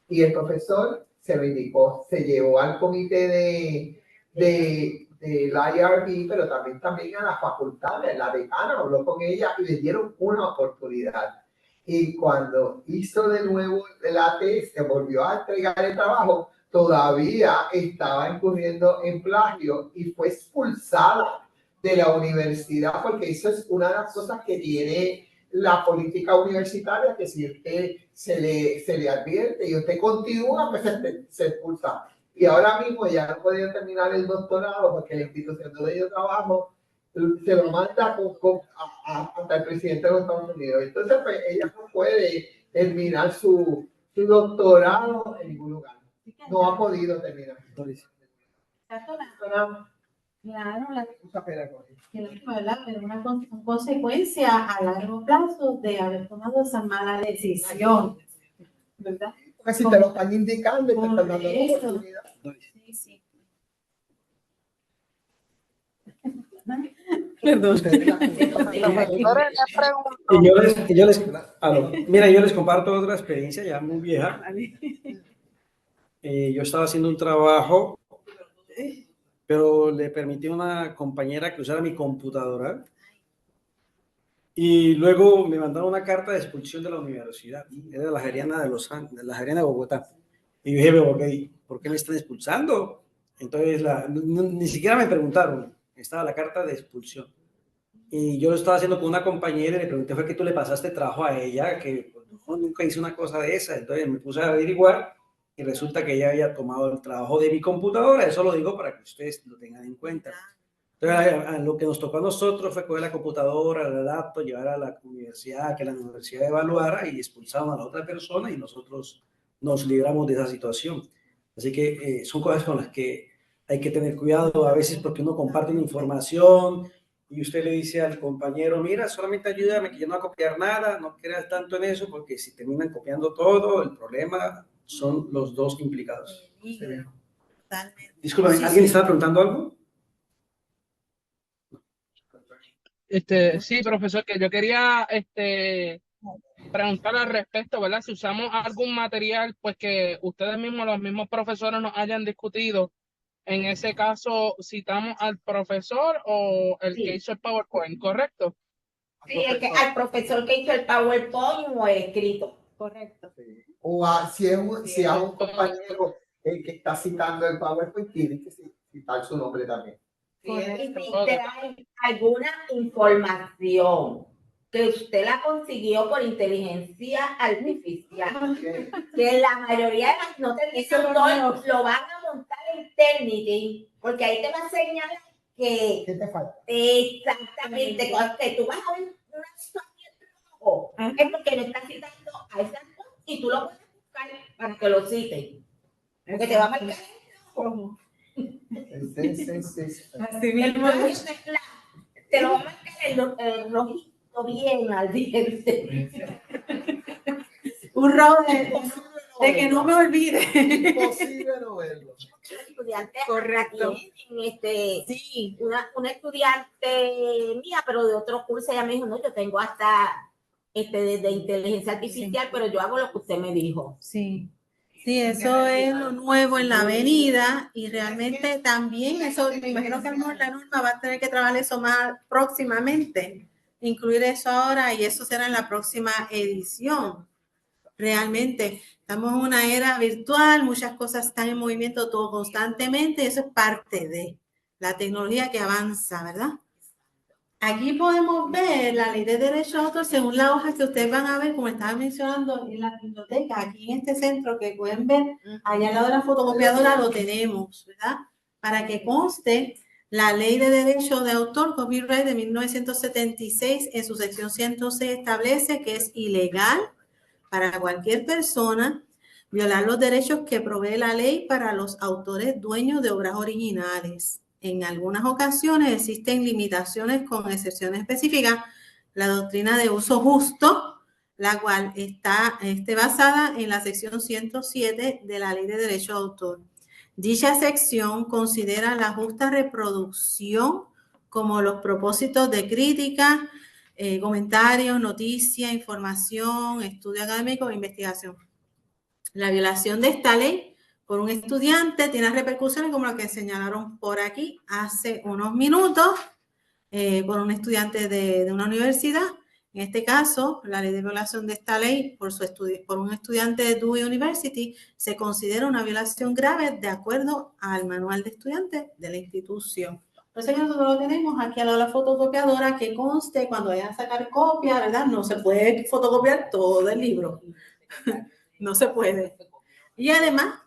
Y el profesor se lo indicó, se llevó al comité del IRB, pero también a las facultades, la decana habló con ella y le dieron una oportunidad. Y cuando hizo de nuevo la tesis, se volvió a entregar el trabajo, todavía estaba incurriendo en plagio y fue expulsada de la universidad, porque eso es una de las cosas que tiene la política universitaria, que si usted se le advierte y usted continúa, pues se expulsa. Y ahora mismo ya no podía terminar el doctorado porque la institución donde yo trabajo se lo manda hasta el presidente de los Estados Unidos. Entonces, pues, ella no puede terminar su doctorado en ningún lugar. No ha podido terminar. Claro, una consecuencia a largo plazo de haber tomado esa mala decisión, ¿verdad? Porque si te lo están indicando y te están dando la oportunidad. Sí, sí. Perdón. Mira, yo les comparto otra experiencia ya muy vieja. Yo estaba haciendo un trabajo, pero le permití a una compañera que usara mi computadora y luego me mandaron una carta de expulsión de la universidad. Era la Javeriana de la Javeriana de Bogotá. Y yo dije, ok, ¿por qué me están expulsando? Entonces ni siquiera me preguntaron, estaba la carta de expulsión. Y yo lo estaba haciendo con una compañera y le pregunté, ¿fue que tú le pasaste trabajo a ella? Que pues, no, nunca hice una cosa de esa. Entonces me puse a averiguar y resulta que ella había tomado el trabajo de mi computadora. Eso lo digo para que ustedes lo tengan en cuenta. Entonces, lo que nos tocó a nosotros fue coger la computadora, la laptop, llevar a la universidad, que la universidad evaluara y expulsaron a la otra persona y nosotros nos libramos de esa situación. Así que son cosas con las que hay que tener cuidado a veces porque uno comparte una información y usted le dice al compañero, mira, solamente ayúdame que yo no voy a copiar nada, no creas tanto en eso porque si terminan copiando todo, el problema son los dos implicados. Disculpen, ¿alguien estaba preguntando algo? Sí, profesor, que yo quería preguntar al respecto, ¿verdad? Si usamos algún material, pues que ustedes mismos, los mismos profesores nos hayan discutido, en ese caso, ¿citamos al profesor o el que hizo el PowerPoint, correcto? Sí, al profesor que hizo el PowerPoint o el escrito. Correcto. O si es un compañero el que está citando el PowerPoint tiene que citar su nombre también. Y si trae alguna información que usted la consiguió por inteligencia artificial, que la mayoría de las no lo van a montar en Turnitin, porque ahí te va a señalar que ¿Qué te falta? exactamente, que tú vas a ver una situación rojo, es porque le estás citando a esa y tú lo puedes buscar para que lo citen, porque te va a marcar el rojo. Así mismo. Te lo va a marcar el rojito bien al diente. Un robo de que no me olvide. Imposible no verlo. Correcto. Sí, una estudiante mía, pero de otro curso, ella me dijo, no, yo tengo hasta de inteligencia artificial, pero yo hago lo que usted me dijo. Sí. Sí, eso es lo nuevo en la avenida y realmente también eso, me imagino que a lo mejor la norma va a tener que trabajar eso más próximamente, incluir eso ahora y eso será en la próxima edición. Realmente estamos en una era virtual, muchas cosas están en movimiento todo constantemente y eso es parte de la tecnología que avanza, ¿verdad? Aquí podemos ver la ley de derechos de autor según la hoja que ustedes van a ver, como estaba mencionando en la biblioteca, aquí en este centro que pueden ver, allá al lado de la fotocopiadora lo tenemos, ¿verdad? Para que conste, la ley de derechos de autor, copyright de 1976, en su sección 106 establece que es ilegal para cualquier persona violar los derechos que provee la ley para los autores dueños de obras originales. En algunas ocasiones existen limitaciones con excepciones específicas. La doctrina de uso justo, la cual está basada en la sección 107 de la Ley de Derecho de Autor. Dicha sección considera la justa reproducción como los propósitos de crítica, comentarios, noticias, información, estudio académico e investigación. La violación de esta ley por un estudiante tiene repercusiones como las que señalaron por aquí hace unos minutos por un estudiante de una universidad. En este caso, la ley de violación de esta ley por un estudiante de Dewey University se considera una violación grave de acuerdo al manual de estudiantes de la institución. Por eso que nosotros lo tenemos aquí al lado de la fotocopiadora que conste cuando vayan a sacar copia, ¿verdad? No se puede fotocopiar todo el libro. No se puede. Y además,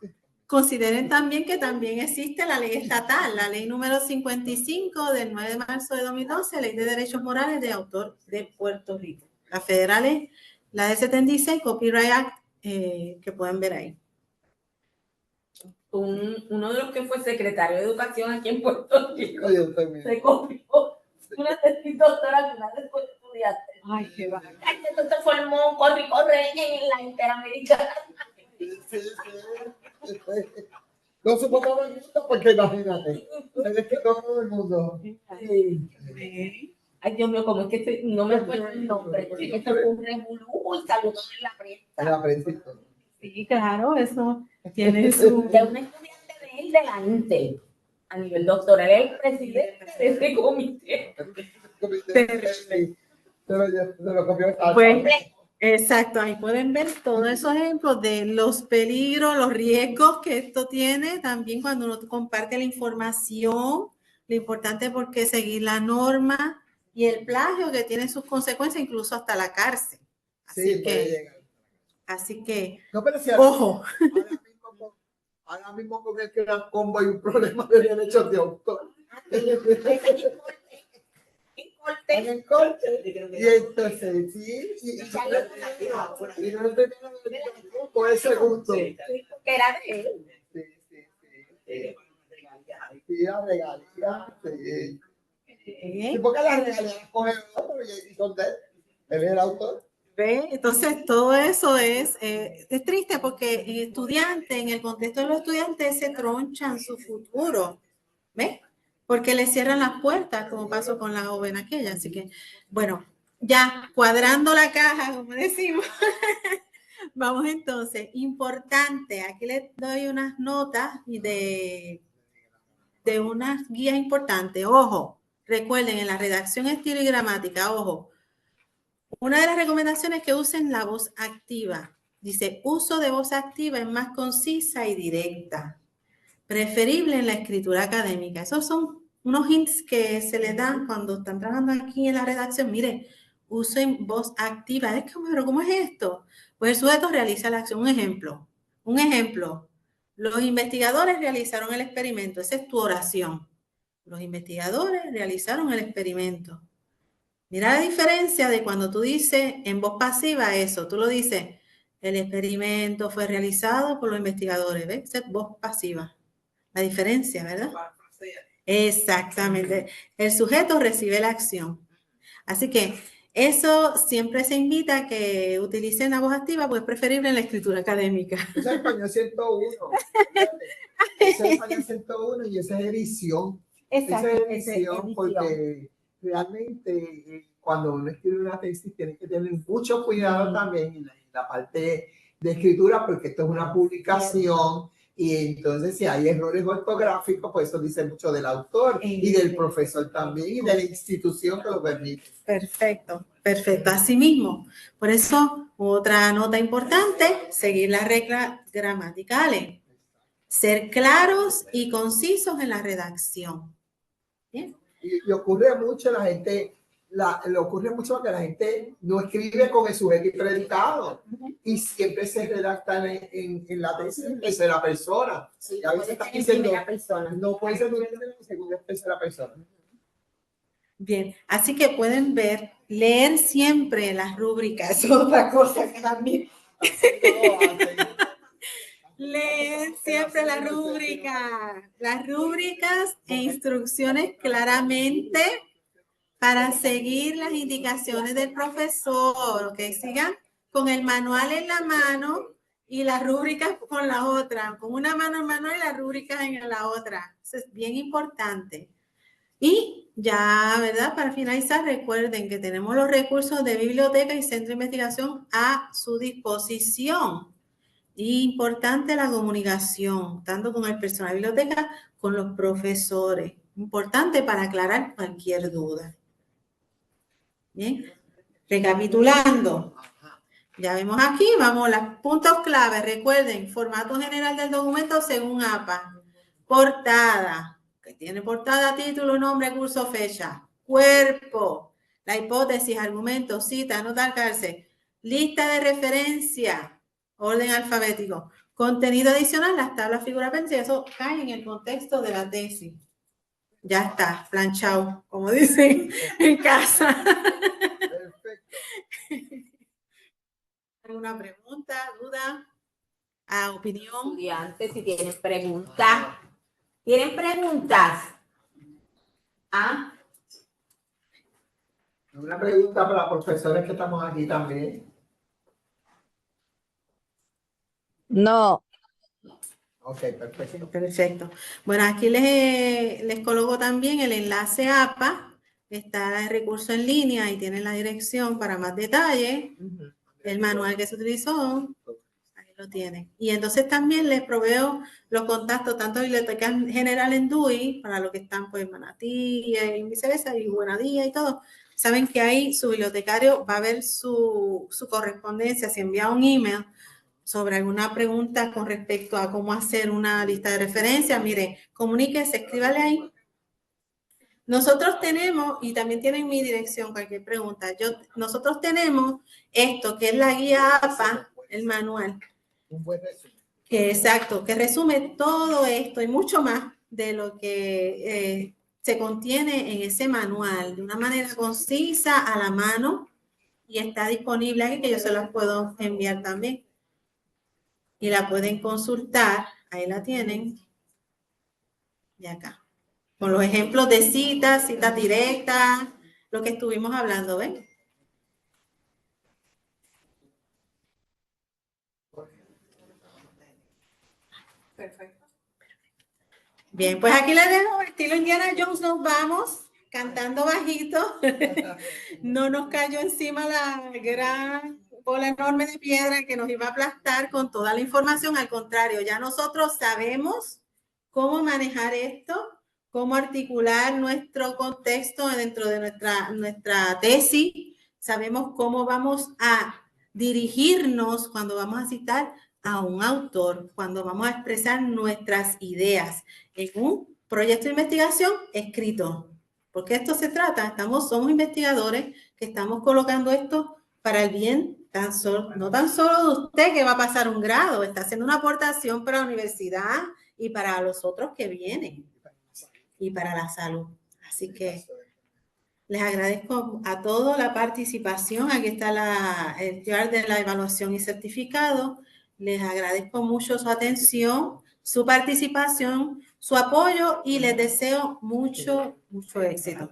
consideren también que también existe la ley estatal, la ley número 55 del 9 de marzo de 2012, Ley de Derechos Morales de Autor de Puerto Rico. La federal es la de 76, Copyright Act, que pueden ver ahí. Uno de los que fue secretario de Educación aquí en Puerto Rico se copió una tesis doctoral de una de sus estudiantes. Ay, qué va. Entonces formó un corre en la Interamericana. No supo todo el mundo porque imagínate, es que todo el mundo. Sí. Ay, Dios mío, como es que no me acuerdo el nombre. Es que esto fue un revolú y saludó en la prensa. En la prensa. Sí, claro, eso tiene su... De un estudiante de él delante, a nivel doctoral, el presidente de ese comité. Pues, exacto, ahí pueden ver todos esos ejemplos de los peligros, los riesgos que esto tiene también cuando uno comparte la información, lo importante es porque seguir la norma y el plagio que tiene sus consecuencias, incluso hasta la cárcel. Así que no, pero si ojo. Ahora mismo con el Gran Combo hay un problema de derechos de autor. En el corte. Y entonces, sí, y no estoy viendo por ese gusto. Que era de él. Sí, la regalía. Sí, porque las regalías las coge el otro y son de él. Él es el autor. ¿Ve? Entonces, todo eso es triste porque estudiantes, en el contexto de los estudiantes, se tronchan su futuro. ¿Ves? Porque le cierran las puertas, como pasó con la joven aquella. Así que, bueno, ya cuadrando la caja, como decimos. Vamos entonces, importante, aquí les doy unas notas de unas guías importantes. Ojo, recuerden, en la redacción, estilo y gramática, ojo, una de las recomendaciones es que usen la voz activa. Dice, uso de voz activa es más concisa y directa, preferible en la escritura académica. Esos son unos hints que se le dan cuando están trabajando aquí en la redacción. Mire, usen voz activa. Es como, ¿pero cómo es esto? Pues el sujeto realiza la acción. Un ejemplo. Los investigadores realizaron el experimento. Esa es tu oración. Los investigadores realizaron el experimento. Mira la diferencia de cuando tú dices en voz pasiva eso. Tú lo dices, el experimento fue realizado por los investigadores. ¿Ves? Esa es voz pasiva. La diferencia, ¿verdad? Exactamente. El sujeto recibe la acción. Así que eso siempre se invita a que utilicen la voz activa, pues es preferible en la escritura académica. Ese es español 101. Ese es español 101 y esa es edición. Exacto, Esa es edición porque realmente cuando uno escribe una tesis tiene que tener mucho cuidado también en la parte de escritura porque esto es una publicación. Y entonces, si hay errores ortográficos, pues eso dice mucho del autor y del profesor también y de la institución que lo permite. Perfecto, perfecto. Así mismo. Por eso, otra nota importante, seguir las reglas gramaticales. Ser claros y concisos en la redacción. ¿Bien? Y ocurre mucho, la gente, le ocurre mucho que la gente no escribe con el sujeto y predicado y siempre se redactan en la tesis en tercera persona. Sí, a veces está diciendo, persona. no puede ser en segunda tercera persona. Bien, así que pueden ver, leer siempre las rúbricas, es otra cosa que también. Leer siempre las rúbricas e instrucciones claramente para seguir las indicaciones del profesor, ¿ok? Sigan con el manual en la mano y las rúbricas con la otra, con una mano el manual y las rúbricas en la otra. Eso es bien importante. Y ya, ¿verdad? Para finalizar, recuerden que tenemos los recursos de biblioteca y centro de investigación a su disposición. Y importante la comunicación, tanto con el personal de biblioteca, con los profesores. Importante para aclarar cualquier duda. Bien, recapitulando. Ya vemos aquí, vamos, los puntos clave. Recuerden, formato general del documento según APA. Portada, que tiene portada, título, nombre, curso, fecha. Cuerpo, la hipótesis, argumento, cita, nota al cárcel. Lista de referencia, orden alfabético. Contenido adicional, las tablas, figuras, apéndice, eso cae en el contexto de la tesis. Ya está, planchado, como dicen en casa. Perfecto. ¿Alguna pregunta, duda, opinión? Estudiantes, si tienen preguntas. ¿Tienen preguntas? ¿Ah? Una pregunta para los profesores que estamos aquí también. No. Ok, perfecto. Perfecto. Bueno, aquí les coloco también el enlace APA. Está el recurso en línea y tienen la dirección para más detalles. El manual que se utilizó, ahí lo tienen. Y entonces también les proveo los contactos tanto de Biblioteca General en DUI, para los que están pues en Manatí y viceversa, y Buenadía y todo. Saben que ahí su bibliotecario va a ver su correspondencia, si envía un email sobre alguna pregunta con respecto a cómo hacer una lista de referencia, mire, comuníquese, escríbale ahí. Nosotros tenemos, y también tienen mi dirección, cualquier pregunta, nosotros tenemos esto, que es la guía APA, el manual. Un buen resumen. Exacto, que resume todo esto y mucho más de lo que se contiene en ese manual, de una manera concisa, a la mano, y está disponible ahí, que yo se las puedo enviar también. Y la pueden consultar, ahí la tienen, y acá. Con los ejemplos de citas directas, lo que estuvimos hablando, ¿ven? Perfecto. Bien, pues aquí les dejo, estilo Indiana Jones, nos vamos cantando bajito. No nos cayó encima la gran bola enorme de piedra que nos iba a aplastar con toda la información. Al contrario, ya nosotros sabemos cómo manejar esto, cómo articular nuestro contexto dentro de nuestra tesis. Sabemos cómo vamos a dirigirnos cuando vamos a citar a un autor, cuando vamos a expresar nuestras ideas en un proyecto de investigación escrito. Porque esto se trata, somos investigadores que estamos colocando esto para el bien no tan solo de usted que va a pasar un grado, está haciendo una aportación para la universidad y para los otros que vienen y para la salud. Así que les agradezco a todos la participación. Aquí está el QR de la evaluación y certificado. Les agradezco mucho su atención, su participación, su apoyo y les deseo mucho éxito.